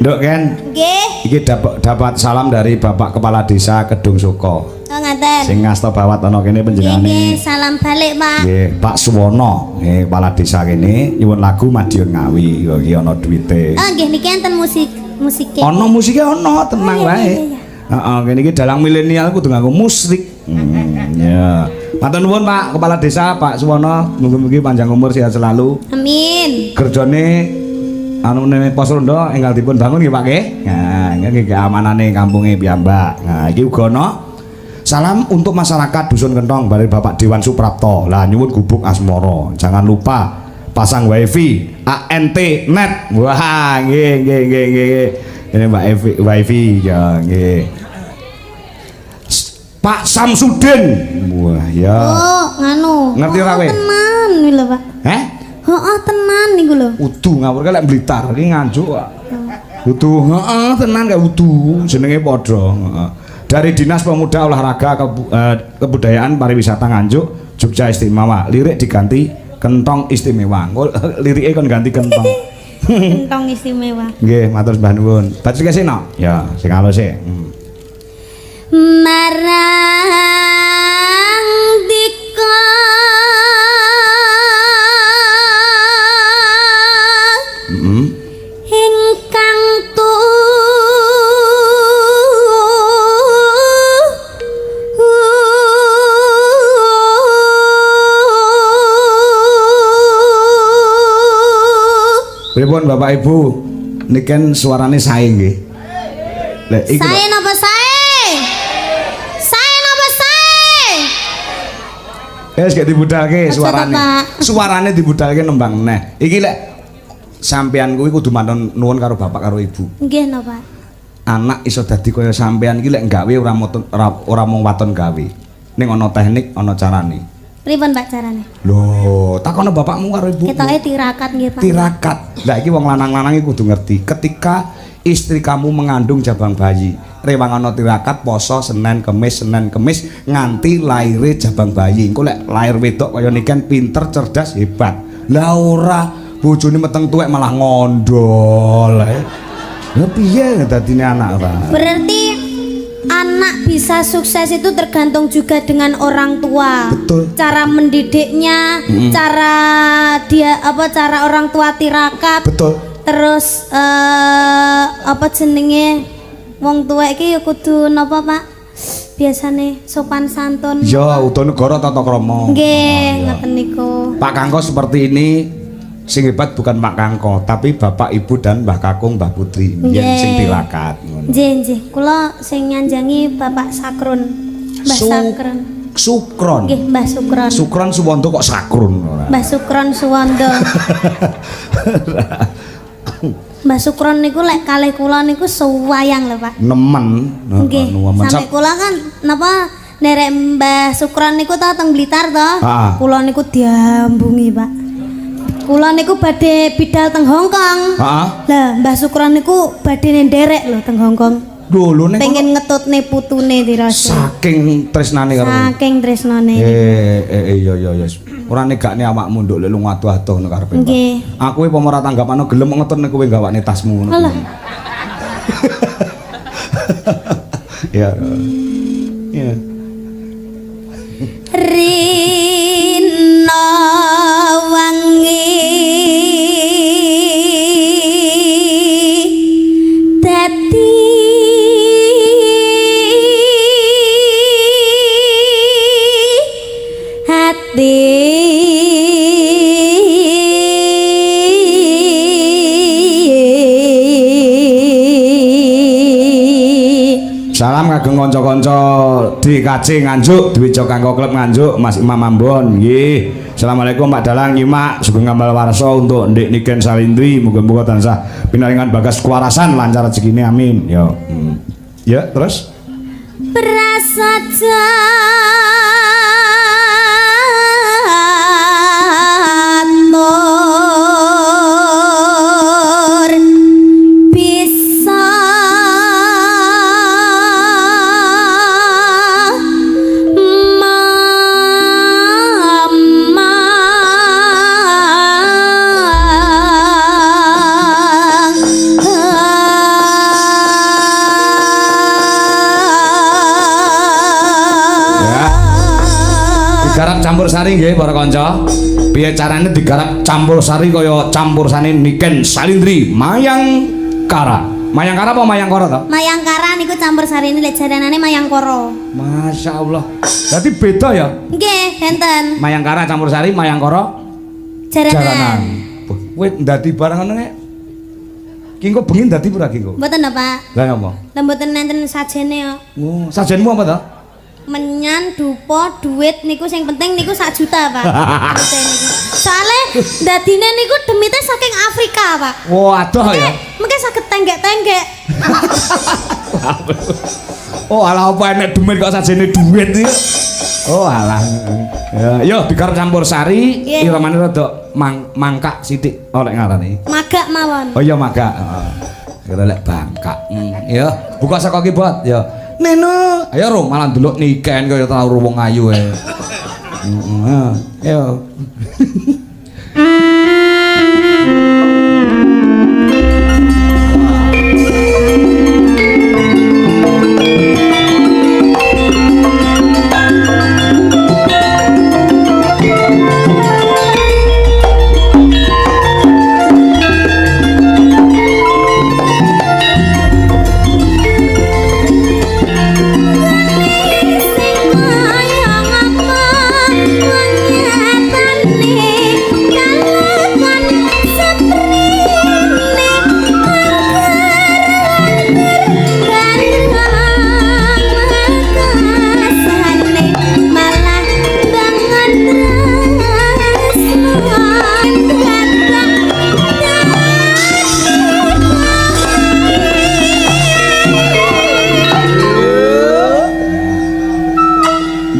A: Nduk Ken.
B: Nggih.
A: Iki dapat salam dari Bapak Kepala Desa Kedung Suko.
B: Oh ngaten.
A: Sing ngasta bawat ana kene
B: Nggih,
A: panjenengane.
B: salam balik, Pak.
A: Nggih, Pak Suwono, nggih Kepala Desa kene nyuwun lagu Madiun Ngawi. Yo iki ana duwite.
B: Oh nggih niki enten musiknya.
A: Ana musike ana, tenang
B: Oh, iya,
A: wae.
B: iya, iya.
A: Heeh, kene iki dalang milenial kudu nganggo musik. Ya. Matur nuwun Pak Kepala Desa, Pak Suwono, mugi-mugi panjang umur sehat selalu.
B: Amin.
A: Kerjane anu nene pos rondo enggal dipun bangun nggih Pak nggih. Nah, iki keamanane kampunge piyambak. Nah, iki uga ana salam untuk masyarakat Dusun Kentong dari Bapak Dewan Suprapto. Lah nyuwun gubuk asmara. Jangan lupa pasang wifi ANT net. Wah, nggih. Ini Mbak wifi ya nggih. Pak Samsudin. Wah, ya.
B: Oh, nganu.
A: Ngerti ora kowe?
B: Tenan iki lho, Pak.
A: Heh?
B: Heeh, tenan niku lho.
A: Udu ngawur lek Blitar iki nganjuk kok. Udu, heeh tenan gak udu, jenenge padha, heeh. Dari Dinas Pemuda Olahraga Kebudayaan Pariwisata Nganjuk, Jogja Istimewa. Lirik diganti Kentong Istimewa. Lirike kon ganti kentong.
B: Kentong istimewa.
A: Nggih, matur sembah nuwun. Baca kesino. Ya, sing alus e.
B: Marang dika ingkang
A: Pripun Bapak Ibu? Niken suarane sae nggih. Lek iki
B: Sae napa sae? Sae napa sae?
A: wis gak dibudalke
B: Aja
A: suarane.
B: to, Pak.
A: Suarane dibudalke nembang neh. Iki lek sampean kuwi kudu mantun nuwun karo bapak karo ibu.
B: Nggih napa?
A: Anak iso dadi kaya sampean iki lek gawe ora mung waton gawe. Ning ana teknik, ana carane.
B: Pripun Pak carane?
A: Lho, takono bapakmu karo ibu.
B: Ketoke tirakat nggih, Pak.
A: Tirakat. Lah iki wong lanang-lanang iki kudu ngerti. Ketika istri kamu mengandung jabang bayi, rewang ana tirakat poso Senin Kemis nganti laire jabang bayi. Engko lek lair wedok kaya niken pinter, cerdas, hebat. Lah ora bojone meteng tuwek malah ngondol. Lah piye dadine anak ora?
B: Berarti anak bisa sukses itu tergantung juga dengan orang tua.
A: Betul.
B: Cara mendidiknya, cara cara orang tua tirakat.
A: Betul.
B: Terus apa jenenge wong tua iki ya kudu napa Pak? Biasane sopan santun.
A: Ya, utuh negara tata krama.
B: Nggih, ngoten niku.
A: Pak Kangko seperti ini, sing hebat bukan Pak Kangko, tapi Bapak Ibu dan Mbah Kakung, Mbah Putri, yang
B: Nggih.
A: sing tirakat.
B: Nggih. Kula sing nyanjangi Bapak Sakrun. Mbah Sakrun.
A: Sukron.
B: Nggih, Mbah Sukron.
A: Sukron Suwondo kok sakrun ora?
B: Mbah Sukron Suwondo. Mbah Sukron niku lek kalih kula niku suwayang lho, Pak.
A: Nemen.
B: Nggih. Sampai kula kan napa nderek Mbah Sukron niku ta teng Blitar to.
A: Ah.
B: Kula niku diambungi, Pak. Kula niku badhe bidal teng Hongkong.
A: Heeh.
B: Lah, Mbah Sukron niku badhe nderek lho teng Hongkong.
A: Lho ning
B: Pengen ngetutne putune dirasa.
A: saking tresnane karo.
B: Saking tresnane.
A: Iya. Ora negakne awakmu nduk lek lunga atuh-atuh ngono karepe. Pak.
B: Nggih.
A: Aku iki pemora tanggapane gelem ngetutne kowe gawakne tasmu ngono.
B: Alah.
A: Ya. Ya.
B: Rina wangi dadi hati
A: Salam kageng kanca-kanca DKC Nganjuk, Dwija Kangko Klub Nganjuk, Mas Imam Ambon. Nggih. Assalamualaikum Pak Dalang Nyimak, sugeng ngambal warsa untuk Ndik Niken Salindri, muga-muga tansah pinaringan bagas kewarasan, lancar rezekine amin. Yo. Ya, terus
B: prasaja bisa
A: sari nggih para kanca. Piye carane digarap campur sari kaya campursane Niken Salindri Mayangkara. Mayangkara apa Mayangkara to?
B: Mayangkara niku campur sarine lek jaranane Mayangkara.
A: Masyaallah. Berarti beda ya?
B: Nggih, enten.
A: Mayangkara campur sari, Mayangkara
B: Jaranan.
A: Kowe ndadi barang ngono nek. Ki engko bengi ndadi pura ki engko?
B: Mboten lho, Pak.
A: Lah ngapa?
B: Lah mboten nenten sajene kok.
A: Oh, sajenmu apa to?
B: Menyan, dupa, duit niku sing penting niku 1 juta, Pak. Duite niku. Soale dadine niku demite saking Afrika, Pak.
A: Wah, adoh ya.
B: Mungkin saged tenggek-tenggek.
A: Oh, alah apa enek demit kok sajene duit iki. Oh, alah. Ya, yo digarap campur sari,
B: Nggih.
A: iramane rada mangkak sithik oleh ngarani.
B: Magak mawon.
A: Oh iya magak. Heeh. Kira lek bangkak. Ya, buka saka keyboard ya. Neno, ayo ro malah ndelok Niken kaya tau wong ayu ae. Heeh. Yo.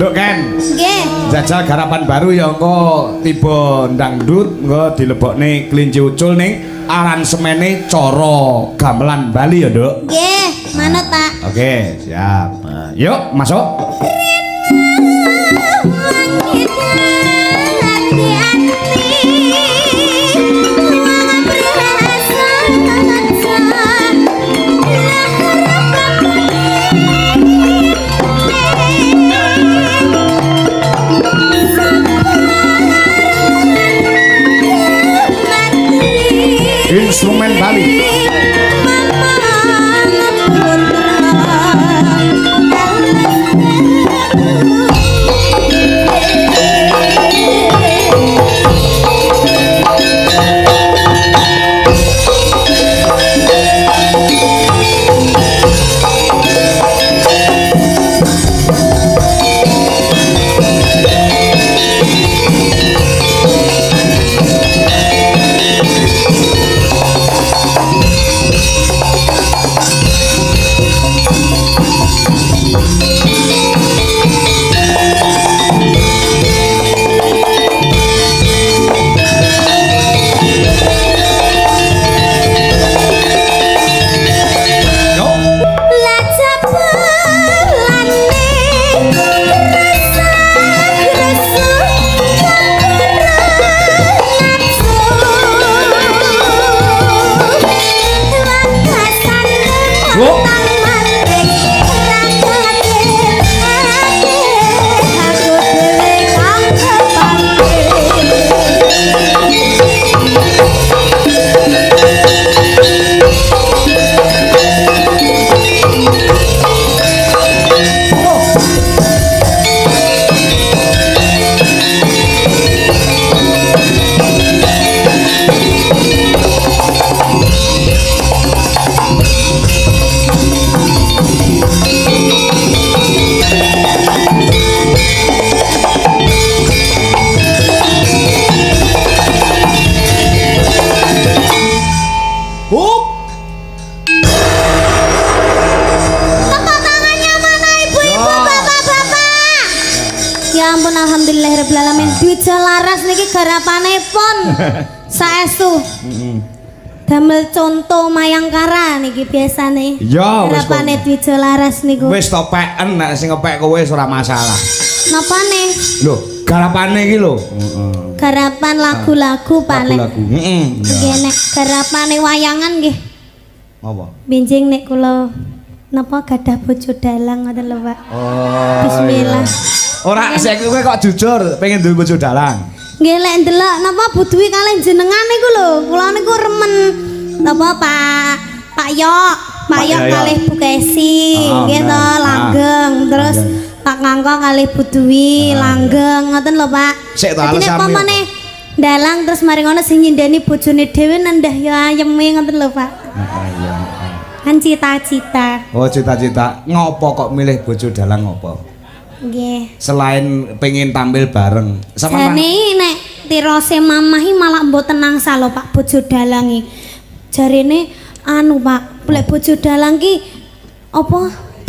A: Nduk Ken.
B: Nggih.
A: Jajal garapan baru ya engko tiba dangdut engko dilebokne kelinci ucul ning aransemene cara gamelan Bali ya, Nduk.
B: Nggih, manut, Pak.
A: Oke, siap. Nah, yuk masuk. Instrumen Bali.
B: Ya ampun, alhamdulillahirrahmanirrahim. Dwija laras niki garapanipun saestu. Damel contoh Mayangkara niki biasane.
A: Ya wis.
B: Garapane Dwija laras niku.
A: Wis to peken nek sing ngepek kowe ora masalah.
B: Napane?
A: Lho, garapane iki lho.
B: Garapan lagu-lagu paling.
A: Lagu-lagu. Heeh.
B: Nggih nek garapane wayangan nggih.
A: Apa?
B: Benjing nek kula napa gadah bojo dalang ngoten lho, Pak.
A: Oh.
B: Bismillah.
A: Iya. Ora saiki kowe kok jujur pengen duwe bojo dalang.
B: Nggih lek ndelok napa Budwi kalih jenengan niku lho, kula niku remen napa Pak Yok kalih Bu Kesi, nggih to langgeng. Terus Pak Kangko kalih Budwi langgeng ngoten lho Pak.
A: Sik to alasanmu.
B: Nek pamane dalang terus mari ngono sing nyindeni bojone dhewe nendah ya ayeme ngoten lho Pak.
A: Iya.
B: Kan cita-cita.
A: Oh cita-cita ngopo kok milih bojo dalang ngopo?
B: Nggih.
A: Selain pengen tampil bareng sama
B: Jane nek tirose mamahi malah mboten nangsa lho Pak bojo dalangi. Jarene anu Pak, lek bojo dalang ki apa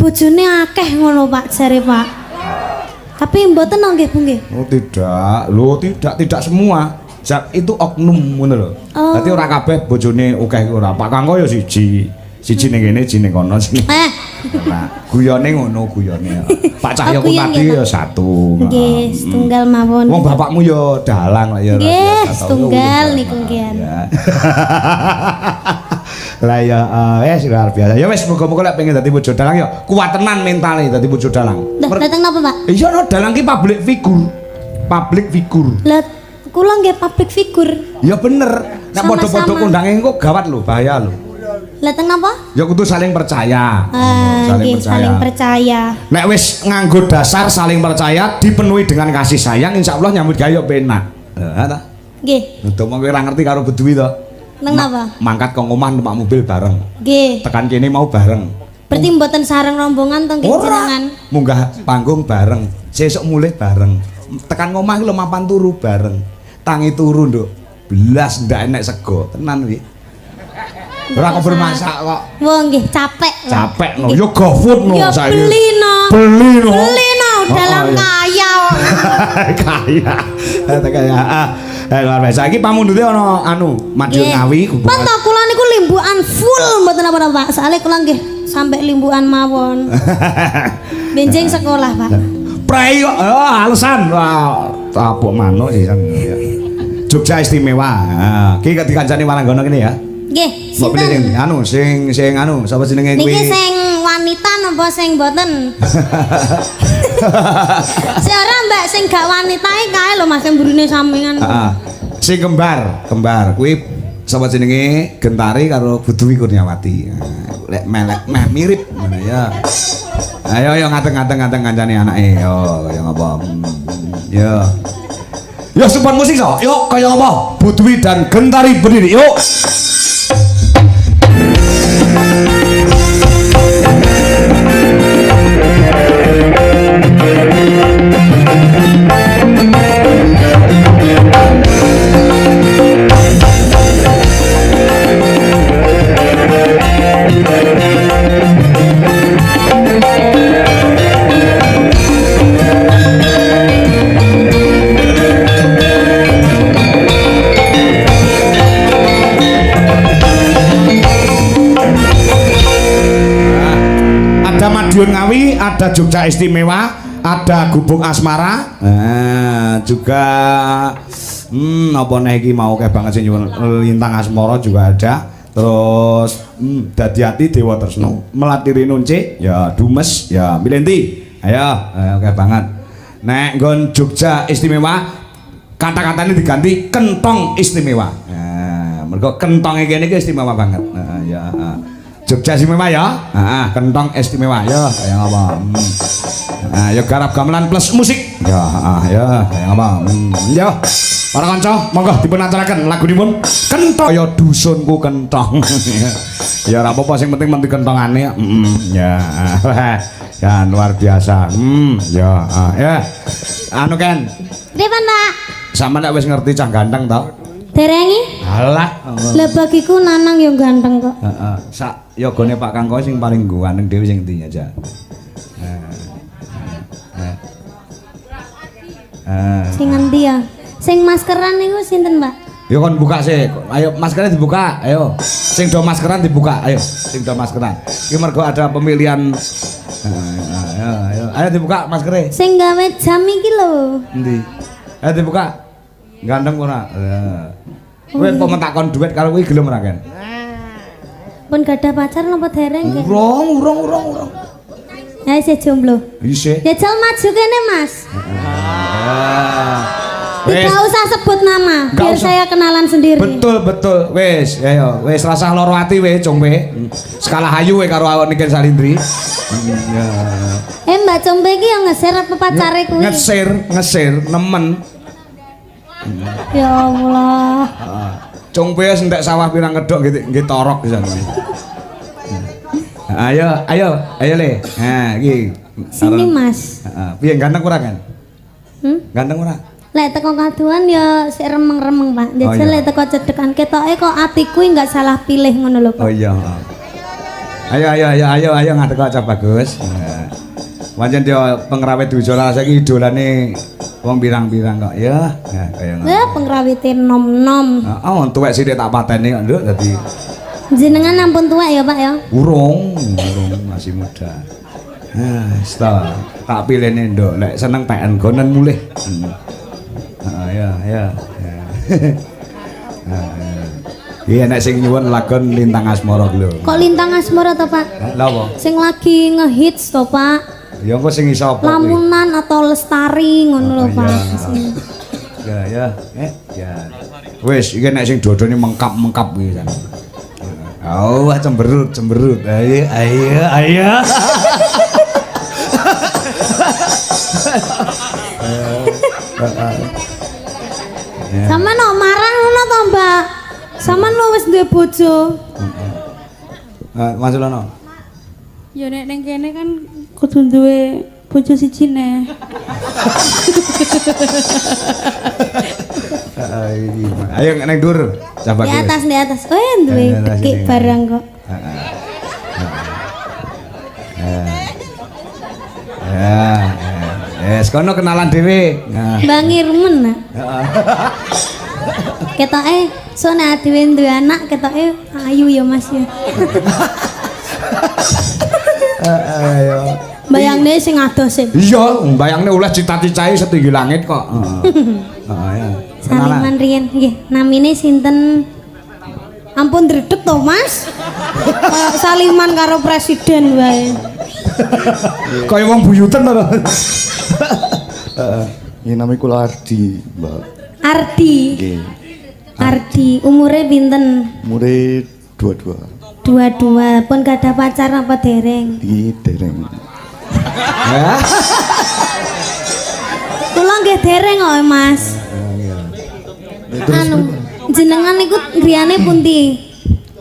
B: bojone akeh ngono Pak jare Pak. Tapi mboten nggih Bu nggih.
A: Oh tidak, lho tidak semua. Itu oknum ngono lho. Dadi ora kabeh bojone akeh ora. Pak Kangko ya siji ning kene, siji ning kono. Nah, guyone ngono guyone. Pak Cahyo ku tadi ya satu.
B: Nggih, setunggal mawon.
A: Wong bapakmu ya dalang lah ya.
B: Nggih, setunggal niku nggih.
A: Lah ya wis luar biasa. Ya wis muga-muga lek pengen dadi bojo dalang ya kuat tenan mentale dadi bojo dalang.
B: Dateng napa Pak?
A: Iya no dalang ki public figure. Public figure.
B: Lah kula nggih public figure.
A: Ya bener. Nek padha-padha kondange engko gawat lho, bahaya lho.
B: Lah teng napa?
A: Ya kudu saling percaya.
B: Saling percaya.
A: Nek wis nganggo dasar saling percaya dipenuhi dengan kasih sayang insyaallah nyambut gawe yo penak. Heeh ta?
B: Nggih.
A: Untuk mong ora ngerti karo Bedui to.
B: Teng napa?
A: Mangkat kok omah numpak mobil bareng.
B: Nggih.
A: Tekan kene mau bareng.
B: Berarti mboten sareng rombongan teng jenengan.
A: Munggah panggung bareng. Sesuk mulih bareng. Tekan omah ki lho mapan turu bareng. Tangi turu nduk. Belas ndak enek sego. Tenan wi. Ora kok bermasak kok.
B: Wah nggih capek.
A: Capek no. Yo GoFood no
B: saiki. Beli no. Beli no dalam kaya.
A: Kaya. Luar biasa. Iki pamundhute ana anu Madiun Ngawi.
B: Pan to kula niku limbukan full mboten apa-apa Pak. Soale kula nggih sampai limbukan mawon. Benjing sekolah Pak.
A: Prei kok alasan. Wah, tapuk manuk ya. Jogja istimewa. Iki dikancani Walanggana kene ya.
B: Nggih,
A: sinten? Sing anu, sapa jenenge kuwi?
B: Niki sing wanita napa sing mboten? Seorang Mbak sing gak wanita kae lho Mas mburine sampean.
A: Heeh. Sing kembar kuwi sapa jenenge Gentari karo Budwi Kurniawati. Lek melek meh mirip ngono ya. Ayo ngateng-ngateng kancane anake. Yo kaya ngapa? Yo. Yo support musik so. Yo kaya ngapa? Budwi dan Gentari berdiri. Yuk. Madiun Ngawi, ada Jogja Istimewa, ada Gubuk Asmara, juga apa nih iki mau kayak banget sih Lintang Asmara juga ada, terus Dadi Ati Dewa Tresno, Melatiri Nunce, ya Dumes, ya Milenti, ayo kayak banget. Nek nggon Jogja Istimewa, kata-katanya diganti Kentong Istimewa. Mergo kentongnya gini istimewa banget. Ya. Jogja istimewa ya, kentong istimewa ya, kayak apa? Ya garap gamelan plus musik, ya, kayak apa? Ya, para kanca, monggo dipun aturaken lagu dipun kentong. Ya dusunku kentong, ya apa-apa sing penting menti kentongane, ya, ya luar biasa, ya, anu kan?
B: Depan Pak.
A: Sama ndak wis ngerti cah ganteng tau?
B: Derengi?
A: Alah.
B: Lah bagiku Nanang yang ganteng kok.
A: Heeh. Sak yogane Pak Kangko sing paling ganteng dhewe sing ndi aja.
B: Sing ngendi ya? Sing maskeran niku sinten, Mbak?
A: Yo kon buka sih. Ayo maskernya dibuka. Ayo. Sing do maskeran dibuka. Ayo. Sing do maskeran. Iki mergo ada pemilihan. Ayo dibuka maskernya.
B: Sing gawe jam iki lho.
A: Endi? Ayo dibuka. Ganteng ora? Kowe kok takon duit karo kuwi gelem ora kan?
B: Pun gak ada pacar napa dereng nggih?
A: Urung.
B: Ya saya jomblo.
A: Isih.
B: Ya jal maju kene Mas.
A: Wes.
B: Tidak usah sebut nama,
A: Nggak
B: biar
A: usah.
B: saya kenalan sendiri.
A: Betul. Wes, ayo. Wes rasah loro ati we, Combe. Skala hayu we karo awak Niken Salindri. Ya.
B: Mbak Combe iki yang ngeser apa pacare kuwi?
A: Ngesir, nemen.
B: Ya Allah.
A: Combe wis ndak sawah pirang kedok nggih torok pisan. Ayo le. Nah, iki.
B: Sini Mas.
A: Heeh. Piye ganteng ora kan? Ganteng ora?
B: Lek teko kaduan ya sik remeng-remeng, Pak.
A: Oh,
B: Jajal
A: iya.
B: lek teko cedekan ketoke kok atiku enggak salah pilih ngono lho, Pak.
A: Oh iya. Ayo ngadeg kok Cak Bagus. Pancen dia pengrawit Dujola saiki idolane wong pirang-pirang kok ya. Nah, kaya ngono.
B: Wah, pengrawite nom-nom.
A: Oh, tuwek sithik tak pateni kok, Nduk, dadi
B: Jenengan ampun tuwek ya, Pak ya.
A: urung masih muda. Nah, tak pilihne Nduk, lek seneng PN gonen mulih. Ya. Iya nek sing nyuwun lagon Lintang Asmara lho.
B: Kok Lintang Asmara to, Pak?
A: Lha apa?
B: Sing lagi ngehits to, Pak.
A: Ya engko sing iso apa kuwi?
B: Lamunan atau Lestari ngono lho,
A: Oh,
B: Pak.
A: iya. Ya. Wis, iki nek sing dodone mengkap-mengkap kuwi kan. Oh, cemberut. Ayo.
B: Sama no marah ngono to, Mbak. Sama no wis duwe bojo.
A: Mas Lono.
F: Ya nek ning kene kan kudu duwe bojo siji neh.
A: Ayo neng dur. Coba
B: Di atas. Oh, duwe
A: Di atas
B: tekik
A: ini.
B: barang kok.
A: Ya, kono kenalan dhewe. Nah.
B: Bang Irmen nah. Ketoke so nek dhewe duwe anak ketoke ayu ya Mas ya.
A: Ayo.
B: Bayangne sing ados e.
A: Iya, bayangne oleh cita-citai setinggi langit kok. Ya.
B: Saliman riyen nggih. Namine sinten? Ampun dredeg to, Mas. Kayak saliman karo presiden wae.
A: Kaya wong buyuten to.
C: Ini namanya kula Ardi, Mbak.
B: Ardi.
C: Nggih.
B: Ardi, umure pinten?
C: Umure 22.
B: 22. Pun gak ada pacar apa dereng?
C: Iki dereng.
A: Ya.
B: Kula nggih dereng kok, Mas. Anu, jenengan niku griyane pundi?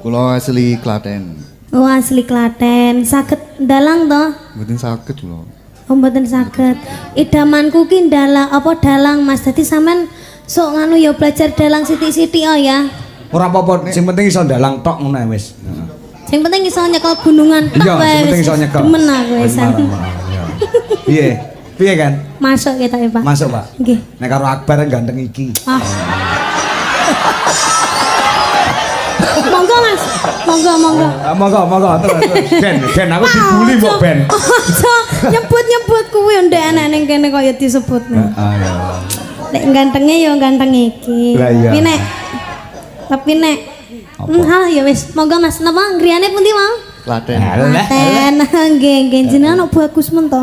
C: Kula asli Klaten.
B: Oh, asli Klaten. Saged dalang to?
C: Mboten saged kula.
B: Oh, mboten saged. Idamanku ki dalang Mas. Dadi sampean sok nganu ya belajar dalang sithik-sithik oh ya.
A: Ora apa-apa, sing penting iso ndalang tok ngono ae wis.
B: Sing penting iso nyekel gunungan tok
A: Iya,
B: wae
A: sing penting
B: wis.
A: iso nyekel.
B: Demen aku wisan.
A: Piye? Piye kan?
B: Masuk kita ya, Pak.
A: Masuk, Pak.
B: Nggih.
A: Nek karo Akbar ganteng iki.
B: Ah. Monggo Mas. Monggo.
A: Monggo terus. Ben aku dibuli mbok Ben.
B: Aja nyebut-nyebut kuwi ndek anak ning kene kaya disebut.
A: Iya.
B: Nek gantenge ya ganteng iki.
A: Lah iya.
B: Tapi nek ya wis, monggo Mas. Napa griyane pundi mau?
C: Klaten.
B: Klaten. Nggih, jenengan kok bagus men to.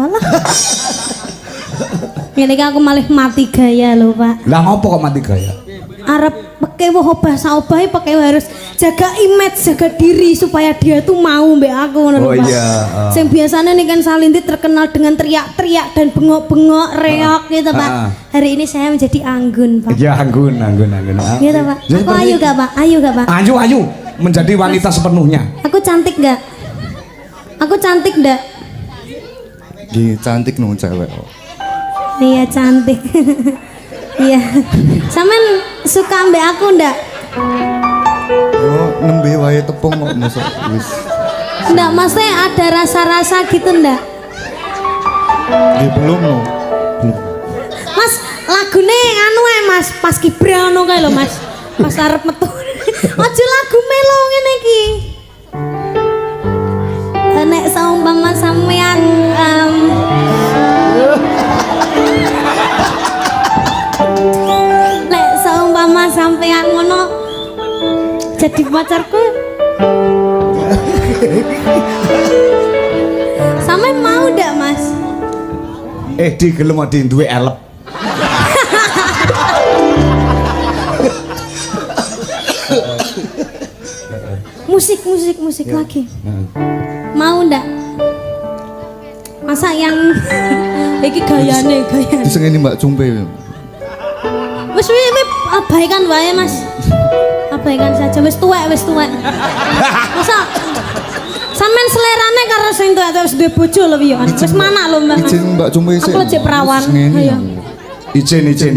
B: Ngene iki aku malih mati gaya lho, Pak.
A: Lah ngopo kok mati gaya?
B: Arep pakai bahasa obahe pakai harus jaga image, jaga diri supaya dia tuh mau mbek aku ngono lho,
A: Oh,
B: Pak.
A: iya,
B: Sing biasanya nih kan Salinti terkenal dengan teriak-teriak dan bengok-bengok, reok gitu, Pak. Hari ini saya menjadi anggun, Pak.
A: Iya, anggun.
B: Gitu, Pak.
A: Ya,
B: Aku ayu gak, Pak? Ayu gak, Pak?
A: Ayu menjadi wanita sepenuhnya.
B: Aku cantik gak? Aku cantik gak?
C: Nggih cantik nang cewek kok.
B: Iya cantik. Iya. Sampean suka mbak aku ndak?
C: Oh, nembe wae tepung kok mosok wis.
B: Ndak, maksudnya ada rasa-rasa gitu ndak?
C: Nggih belum no.
B: Mas, lagune anu ae Mas, pas Kibra ngono kae lho Mas. Pas arep metu. Aja lagu melo ngene iki. Nek saumpama sampean nek saumpama sampean ngono jadi pacarku. Sampean mau ndak Mas?
A: Di gelem mau di duwe elep. Musik lagi. Mau ndak? Masa yang iki gayane.
C: Disengeni Mbak Cumpe.
B: Wis abaikan wae Mas. Abaikan saja wis tuwek. Masa sampean selerane karo sing tuwek wis duwe bojo lho piye. Wis mana lho Mbak.
C: Izin Mbak Cumpe sik.
B: Aku jek perawan. Ayo.
A: Izin.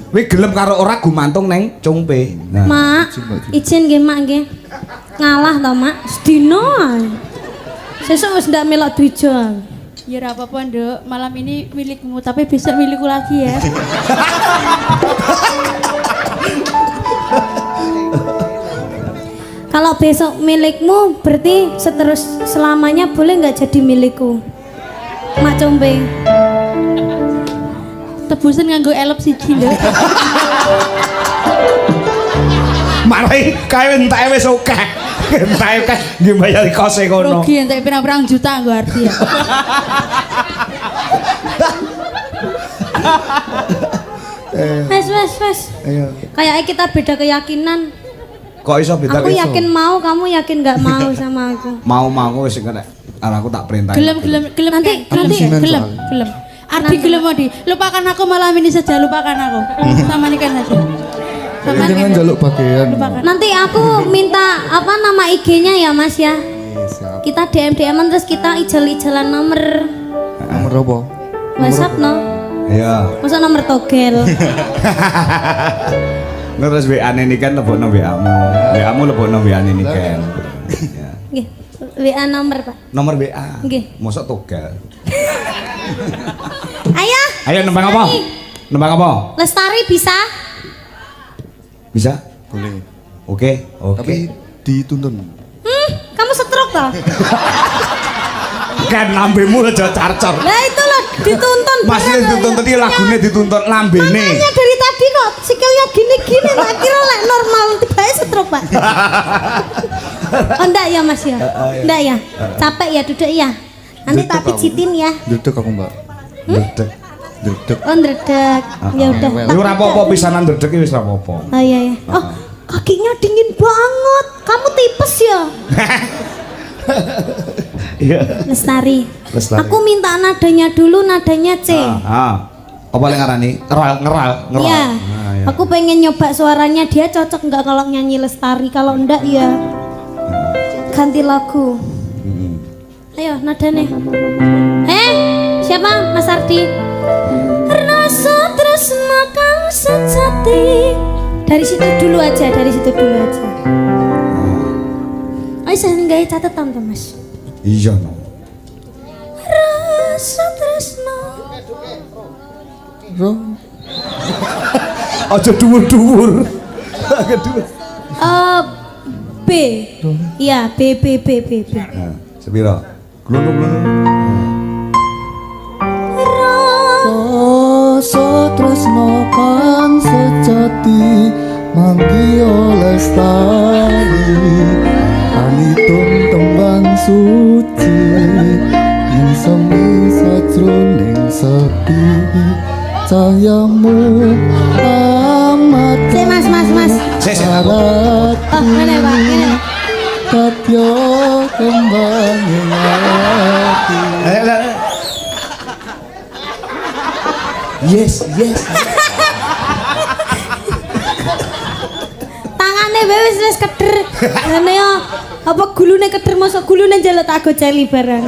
A: Kowe gelem karo ora gumantung neng Cumpe.
B: Mak, izin nggih Mak nggih. Ngalah to Mak, sedina ae. Sesuk wis ndak melok Dwijo.
F: Ya ora apa-apa, Nduk. Malam ini milikmu, tapi besok milikku lagi ya.
B: Kalau besok milikmu berarti selamanya boleh nggak jadi milikku? Mak Combe.
F: Tebusan nganggo elep siji, Nduk.
A: Marai kae entake wis akeh. Entake akeh nggih bayar kose kono.
F: Rugi entek pirang-pirang juta nggo arti ya.
B: Wes.
C: Ayo.
B: Kayaknya kita beda keyakinan.
A: Kok iso beda
B: Aku yakin mau, kamu yakin nggak mau sama aku?
A: Mau wis kena. Aku tak perintahin.
F: Gelem
B: Nanti
F: gelem. Ardi gelem mau di. Lupakan aku malam ini saja, lupakan aku. Sama nikah saja. Sama
C: Jangan jaluk bagian.
B: nanti aku minta apa nama IG-nya ya Mas ya.
C: Siap.
B: Kita DM-an terus kita ijel-ijelan nomor
C: Nomor apa?
B: WhatsApp no.
A: Iya.
B: Masa nomor togel.
A: Terus WA-ne ini kan lebokno WA-mu. WA-mu lebokno WA-ne ini kan. Ya.
B: Nggih. WA nomor Pak.
A: Nomor WA.
B: Nggih.
A: Mosok togel.
B: Ayo
A: nembang apa? Nembang apa?
B: Lestari bisa?
A: Bisa?
C: Boleh.
A: Oke.
C: Tapi dituntun.
B: Kamu stroke toh?
A: Kan lambemu aja carcor.
B: Lah itu loh dituntun.
A: Masih dituntun iki lagune dituntun lambene.
B: Makanya dari tadi kok sikilnya gini-gini tak kira lek normal tiba-tiba stroke Pak. Oh enggak ya Mas ya? Enggak ya? Capek ya duduk ya? Nanti tak pijitin ya.
C: Duduk aku Mbak.
A: Dedek.
C: Duduk.
B: Oh ndredeg. Ya udah.
A: Ya ora apa-apa pisanan dedek iki wis ora apa-apa.
B: Oh iya ya. Oh kakinya dingin banget. Kamu tipes ya?
A: Iya.
B: Lestari.
A: Lestari.
B: Aku minta nadanya dulu, nadanya C.
A: Apa yang ngarani? Ngeral.
B: Iya.
A: Ya.
B: Aku pengen nyoba suaranya dia cocok nggak kalau nyanyi Lestari. Kalau enggak ya ganti lagu. Ayo nadanya. Siapa? Mas Ardi. Rasa tresna kang sejati. Dari situ dulu aja. Ayo saya nggak catatan tuh Mas.
A: Iya no.
B: Rasa tresna.
A: Aja dhuwur-dhuwur.
B: B. Iya, B.
A: Sepiro? Glunung.
C: Rasa tresno kang sejati manggiya lestari panitun tembang suci ing semi sajroning sepi cahayamu amat
B: Mas.
C: sarat
B: Oh, ngene Pak, ngene.
C: katya kembang ing ati.
A: Yes.
B: Tangane wis keder. Ngene yo. Apa gulune keder mosok gulune njaluk tak goceli bareng.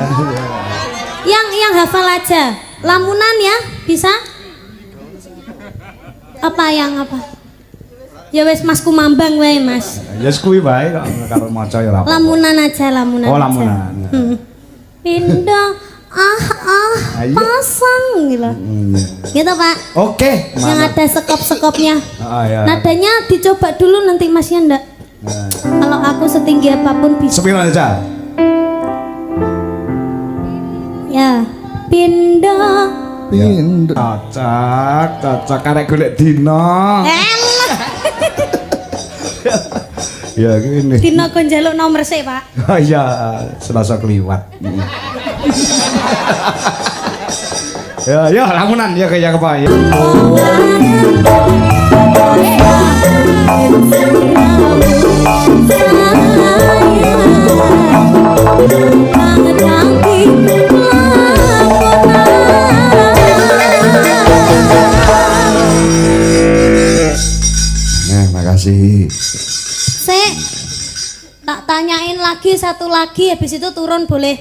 B: Yang hafal aja. Lamunan ya, bisa? Apa? Ya wis Mas Kumambang wae Mas.
A: Ya kuwi wae karo maca ya ora apa-apa.
B: Lamunan aja.
A: Oh, lamunan.
B: Pindah
A: Ayo.
B: pasang gitu. Gitu Pak.
A: Oke.
B: Yang ada sekop-sekopnya.
A: Ya.
B: Nadanya dicoba dulu nanti Masnya ndak. Kalau aku setinggi apapun bisa.
A: Sepiro aja.
B: Ya. Pindah.
A: Cocok karek golek dina. Ya gini.
B: Dina kon njaluk nomor sik, Pak.
A: Oh iya, Selasa kliwat. Ya lamunan ya kayak apa ya. Nah, makasih.
B: Sik, tak tanyain lagi satu lagi, habis itu turun boleh.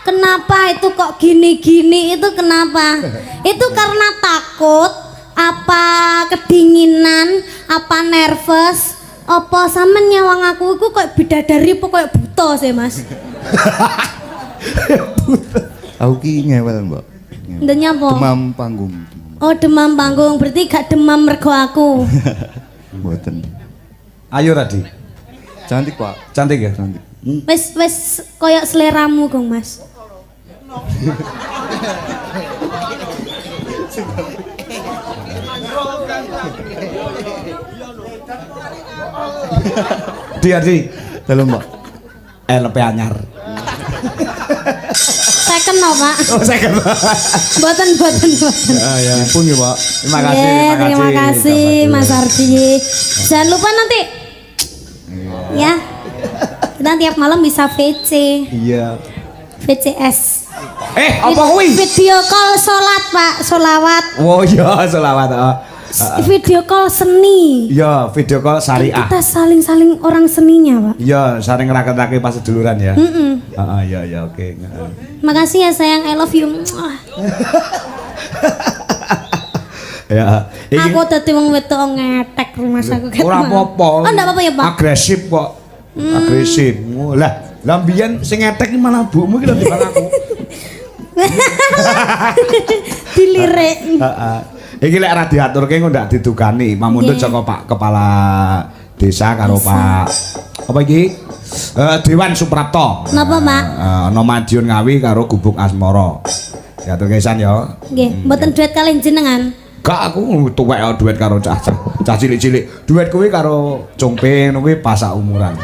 B: Kenapa itu kok gini-gini, itu kenapa? Itu karena takut, apa kedinginan, apa nervous, apa sampe nyawang aku iku kok bidadari apa kok buta sih Mas?
C: Aku ki ngewel, Mbak.
B: Ndenya apa?
C: Demam panggung.
B: Oh demam panggung, berarti gak demam mergo aku.
C: Mboten.
A: Ayo Radi.
C: Cantik, Pak.
A: Cantik ya?
C: Cantik.
B: Wes koyok seleramu Gong Mas.
A: Di.
C: Dalam, Mbak.
A: LP anyar.
B: Second no Pak.
A: Oh, second.
B: Boten.
C: Ya, pun ya, Pak.
A: Terima kasih,
B: Yeah, terima kasih Mas Ardi. Jangan lupa nanti. Ya. Kita tiap malam bisa VC.
C: Iya.
B: VCS.
A: Apa kuwi?
B: Video call salat Pak, solawat.
A: Oh iya, selawat.
B: Video call seni.
A: Ya, video call syariah.
B: Kita saling orang seninya Pak.
A: Iya, saling ngeraket-raket pas seduluran ya. Heeh, ya oke.
B: Makasih ya sayang, I love you. Mwah.
A: Ya,
B: Aku dadi wong wedok ngetek rumah aku ket.
A: ora apa-apa.
B: Oh, enggak apa-apa ya Pak.
A: Agresif kok. Agresif. Lah mbiyen sing ngetek iki malah bumu iki lho timbang aku.
B: Dilirik.
A: Heeh. Iki lek ora diaturke engko ndak didukani. Mamundut saka Pak Kepala Desa karo Pak apa iki? Dewan Suprapto.
B: Napa, Pak?
A: Ana Madiun Ngawi karo Gubuk Asmara. Diaturke pisan ya.
B: Nggih, mboten duet kalian jenengan.
A: Gak aku tuwek duet karo cah cilik-cilik. Duet kuwi karo Congpe ngono kuwi pas sak umuran.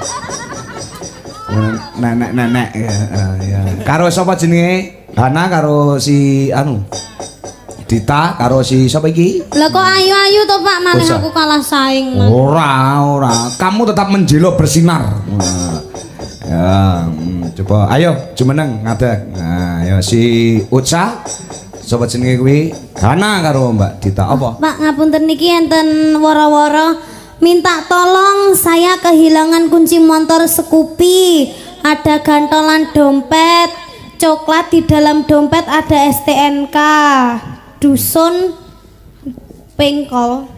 A: Nenek ya. Karo sapa jenenge? Hana karo si anu. Dita karo si sapa iki?
B: Lah kok ayu-ayu to Pak, malah
A: Bosa.
B: aku kalah saing. Mas.
A: Ora. Kamu tetap menjelo bersinar. Ya, coba ayo jumeneng ngadeg. Nah, ya si Utsa sapa jenenge kuwi? Hana karo Mbak Dita apa?
B: Pak ngapunten niki enten woro-woro minta tolong saya kehilangan kunci motor Scoopy. Ada gantolan dompet, coklat di dalam dompet ada STNK. Dusun Pengkol.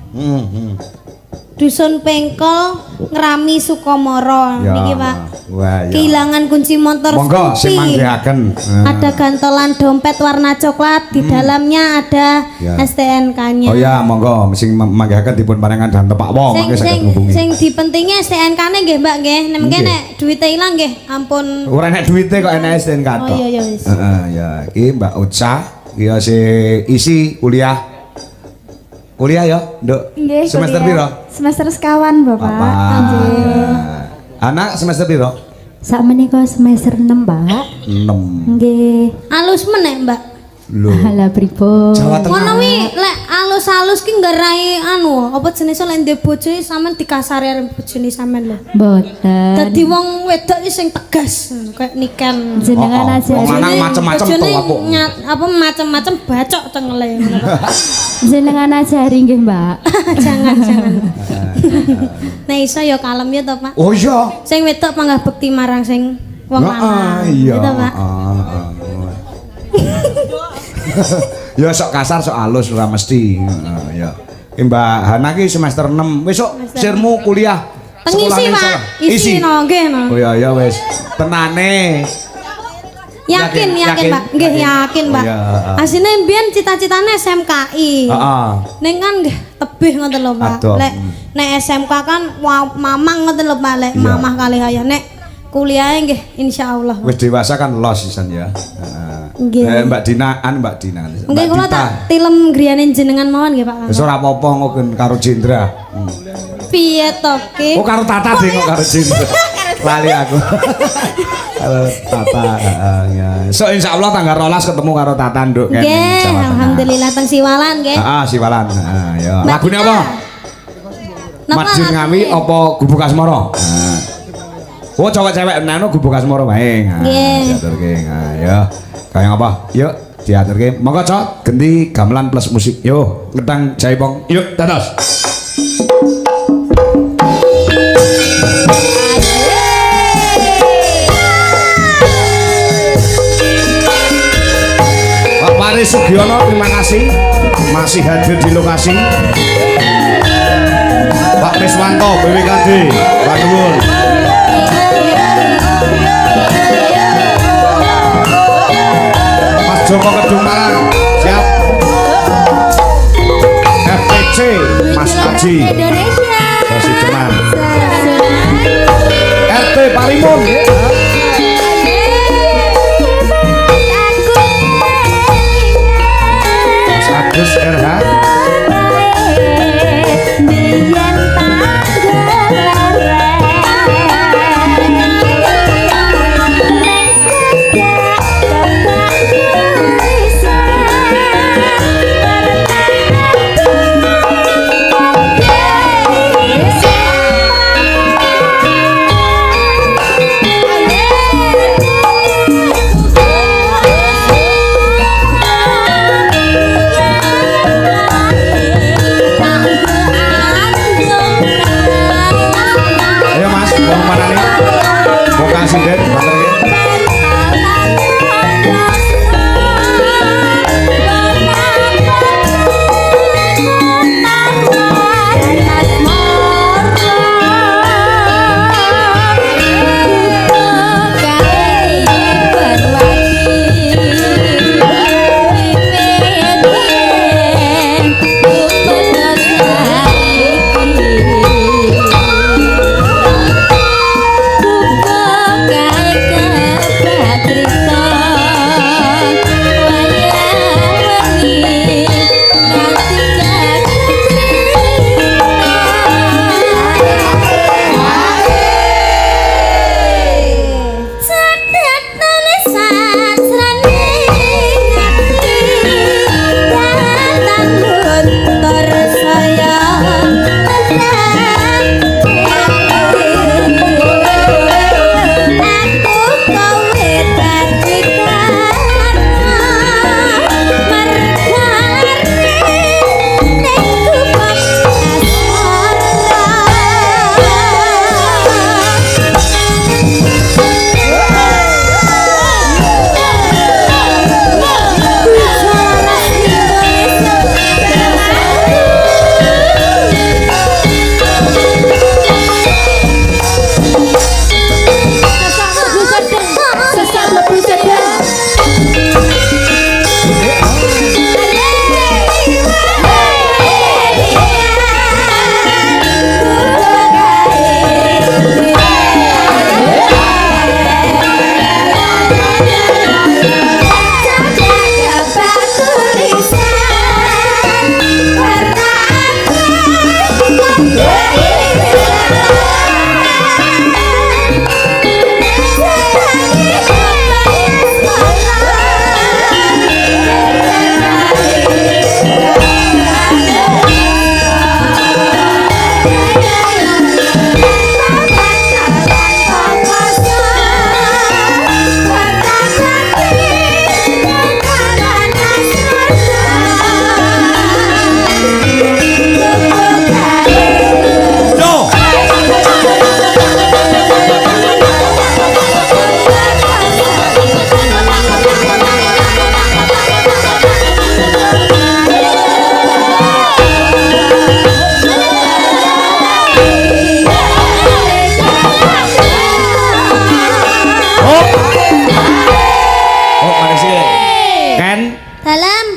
B: Dusun Pengkol Ngrami Sukomoro. Niki Pak.
A: Wah, ya.
B: Kehilangan kunci motor
A: Monggo sing
B: Scoopy.
A: manggihaken.
B: Ada gantolan dompet warna coklat, di dalamnya ada
A: Ya.
B: STNK-nya.
A: Oh ya, monggo sing manggihaken dipun paringan dan tepak wong mangke saged ngubungi.
B: Sing dipentingnya STNK-ne nggih Mbak nggih. Nek mengke
A: Nggih.
B: nek duwite ilang nggih, ampun.
A: Ora nek duwite kok enek STNK
B: Oh
A: tok.
B: iya wis.
A: Heeh, ya. Iki Mbak Utsa, ya si isi kuliah. Kuliah ya, Nduk.
E: Nggih,
A: Semester
E: kuliah.
A: piro?
E: Semester sekawan, Bapak.
A: Anak semester piro?
E: Sak menika semester 6, Pak.
A: 6.
E: Nggih.
B: Alus meneh Mbak.
A: Lho.
E: Halah pripun?
A: Jawa
B: Ngono
A: Tengah.
B: wi lek alus-alus ki nggarai anu, apa jenenge lek ndek bojo sampean dikasari karo bojone sampean lho.
E: Mboten.
B: Dadi wong wedok iki sing tegas, kayak niken.
E: Jenengan
A: Oh, oh.
E: aja.
A: Wong lanang macem-macem
B: Bojone
A: to apuk.
B: apa macem-macem bacok cengele ngono Pak.
E: Jenengan ajari nggih, Mbak.
B: Jangan. Nah iso ya kalem ya to Pak.
A: Oh iya.
B: Sing wedok panggah bekti marang sing wong lanang.
A: Iya.
B: Gitu, Pak.
A: Ya sok kasar sok halus ora mesti. Ya. Mbak Hana ki semester 6. Wis sok sirmu kuliah.
B: Pengisi
A: Sekolahane
B: Pak.
A: salah.
B: Isi no nggih no.
A: Oh iya ya wis. Tenane.
B: Yakin
A: Yakin?
B: Pak. Nggih yakin
A: Oh,
B: Pak.
A: iya,
B: Asine mbiyen cita-citane SMKI.
A: Heeh.
B: Ning kan nggih tebih ngoten lho Pak.
A: Aduh.
B: Lek nek SMK kan mamang ngoten lho Pak lek
A: Iya.
B: mamah kali ayah nek kuliahe nggih insyaallah.
A: Wis dewasa kan los sisan ya. Heeh.
B: Nggih.
A: Mbak Dina.
B: Mungkin kula tak tilem griyane jenengan mawon nggih Pak.
A: Wis ora apa-apa ngoken karo Jendra.
B: Piye to ki?
A: Oh karo Tata deh kok karo Jendra. Lali aku. Karo Tata ya. So insyaallah tanggal 12 ketemu karo Tata Nduk kan.
B: Nggih, alhamdulillah teng Siwalan nggih.
A: Heeh, Siwalan. Heeh, ya. Lagune apa?
B: Napa
A: Madjun Ngami
B: lagune?
A: apa Gubuk Asmara? Oh, cewek-cewek nano Gubuk Asmara wae.
B: Nggih.
A: Diaturke. Nah, ya. Kayak apa? Yuk, diaturke. Monggo Cok, ganti gamelan plus musik. Yo, ngedang jaipong. Yuk, dados. Pak Paris Sugiono, terima kasih masih hadir di lokasi. Pak Miswanto, BWKD, Pak Nuwun. Mas Joko Kedung Malang, siap. FPC, Mas Aji,
B: Indonesia.
A: Masih Ceman. RT Parimun. Mas Agus RH. Ayo Mas, mau mana nih? Mau kasih deh, banter ya.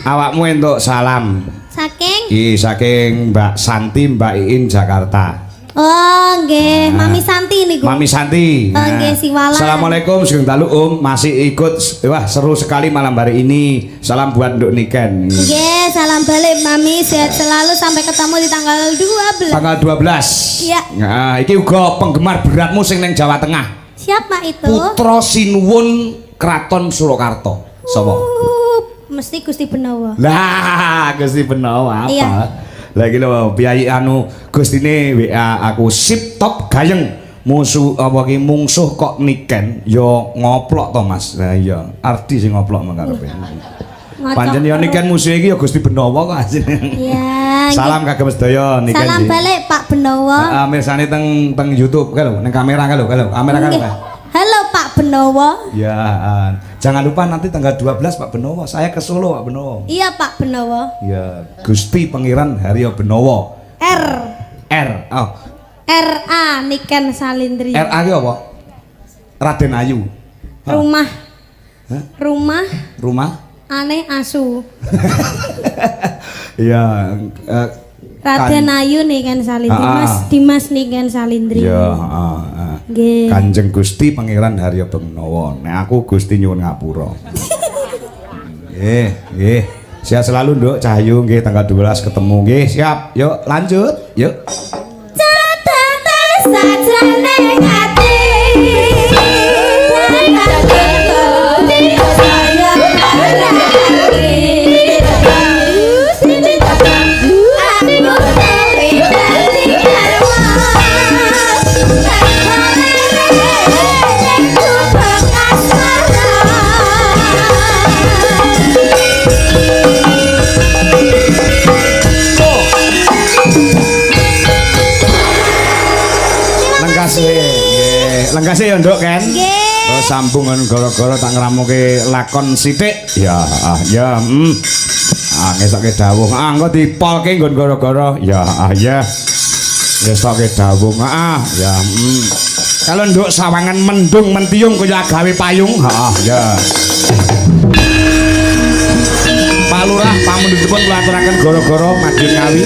A: Awakmu entuk salam.
B: Saking?
A: Saking Mbak Santi, Mbak Iin Jakarta.
B: Oh, nggih, Mami Santi niku.
A: Mami Santi.
B: Oh, nggih, Siwalan.
A: Assalamualaikum, sugeng dalu masih ikut. Wah, seru sekali malam hari ini. Salam buat Nduk Niken.
B: Nggih, salam balik Mami, sehat selalu sampai ketemu di tanggal 12.
A: Tanggal 12.
B: Iya.
A: Nah, iki uga penggemar beratmu sing ning Jawa Tengah.
B: Siapa itu?
A: Putra Sinuwun Kraton Surakarta. Sapa?
B: Mesti Gusti Benowo.
A: Lah, Gusti Benowo apa?
B: Iya.
A: Lah iki lho, piyayi anu Gustine WA aku sip top gayeng. Musuh apa ki mungsuh kok niken ya ngoplok to Mas. Lah iya, Ardi sing ngoplok mangkarepe. Panjen ya niken musuh iki ya Gusti Benowo kok asine.
B: Iya.
A: Salam kagem sedaya niken.
B: Salam balik Pak Benowo.
A: Heeh, mirsani teng YouTube ka lho, ning kamera ka lho, kamera ka lho.
B: Halo Pak Benowo.
A: Ya, jangan lupa nanti tanggal 12 Pak Benowo. Saya ke Solo Pak Benowo.
B: Iya Pak Benowo.
A: Ya, Gusti Pangeran Haryo Benowo. R. Oh.
B: RA Niken Salindri.
A: RA ki apa? Raden Ayu.
B: Rumah.
A: Hah?
B: Rumah aneh asu.
A: Iya,
B: Raden Ayu Niken Salindri. Mas Dimas Niken Salindri.
A: Ya,
B: Nggih.
A: Kanjeng Gusti Pangeran Haryo Benowo. Nek aku Gusti nyuwun ngapura. Nggih. Sehat selalu Nduk Cahyu nggih tanggal 12 ketemu nggih. Siap. Yuk lanjut. Yuk.
B: Sajane ati
A: Lengkase ya Nduk kan?
B: Nggih.
A: Oh, sambungan gara-gara tak ngramuke lakon sithik. Ya, ngesoke dawuh. Engko dipolke nggon gara-gara. Ya, ya. Ngesoke dawuh. Ya, Kalau Nduk sawangan mendung mentiung kaya gawe payung. Ya. Pak Lurah pamundhutipun kula aturaken gara-gara Madiun Ngawi.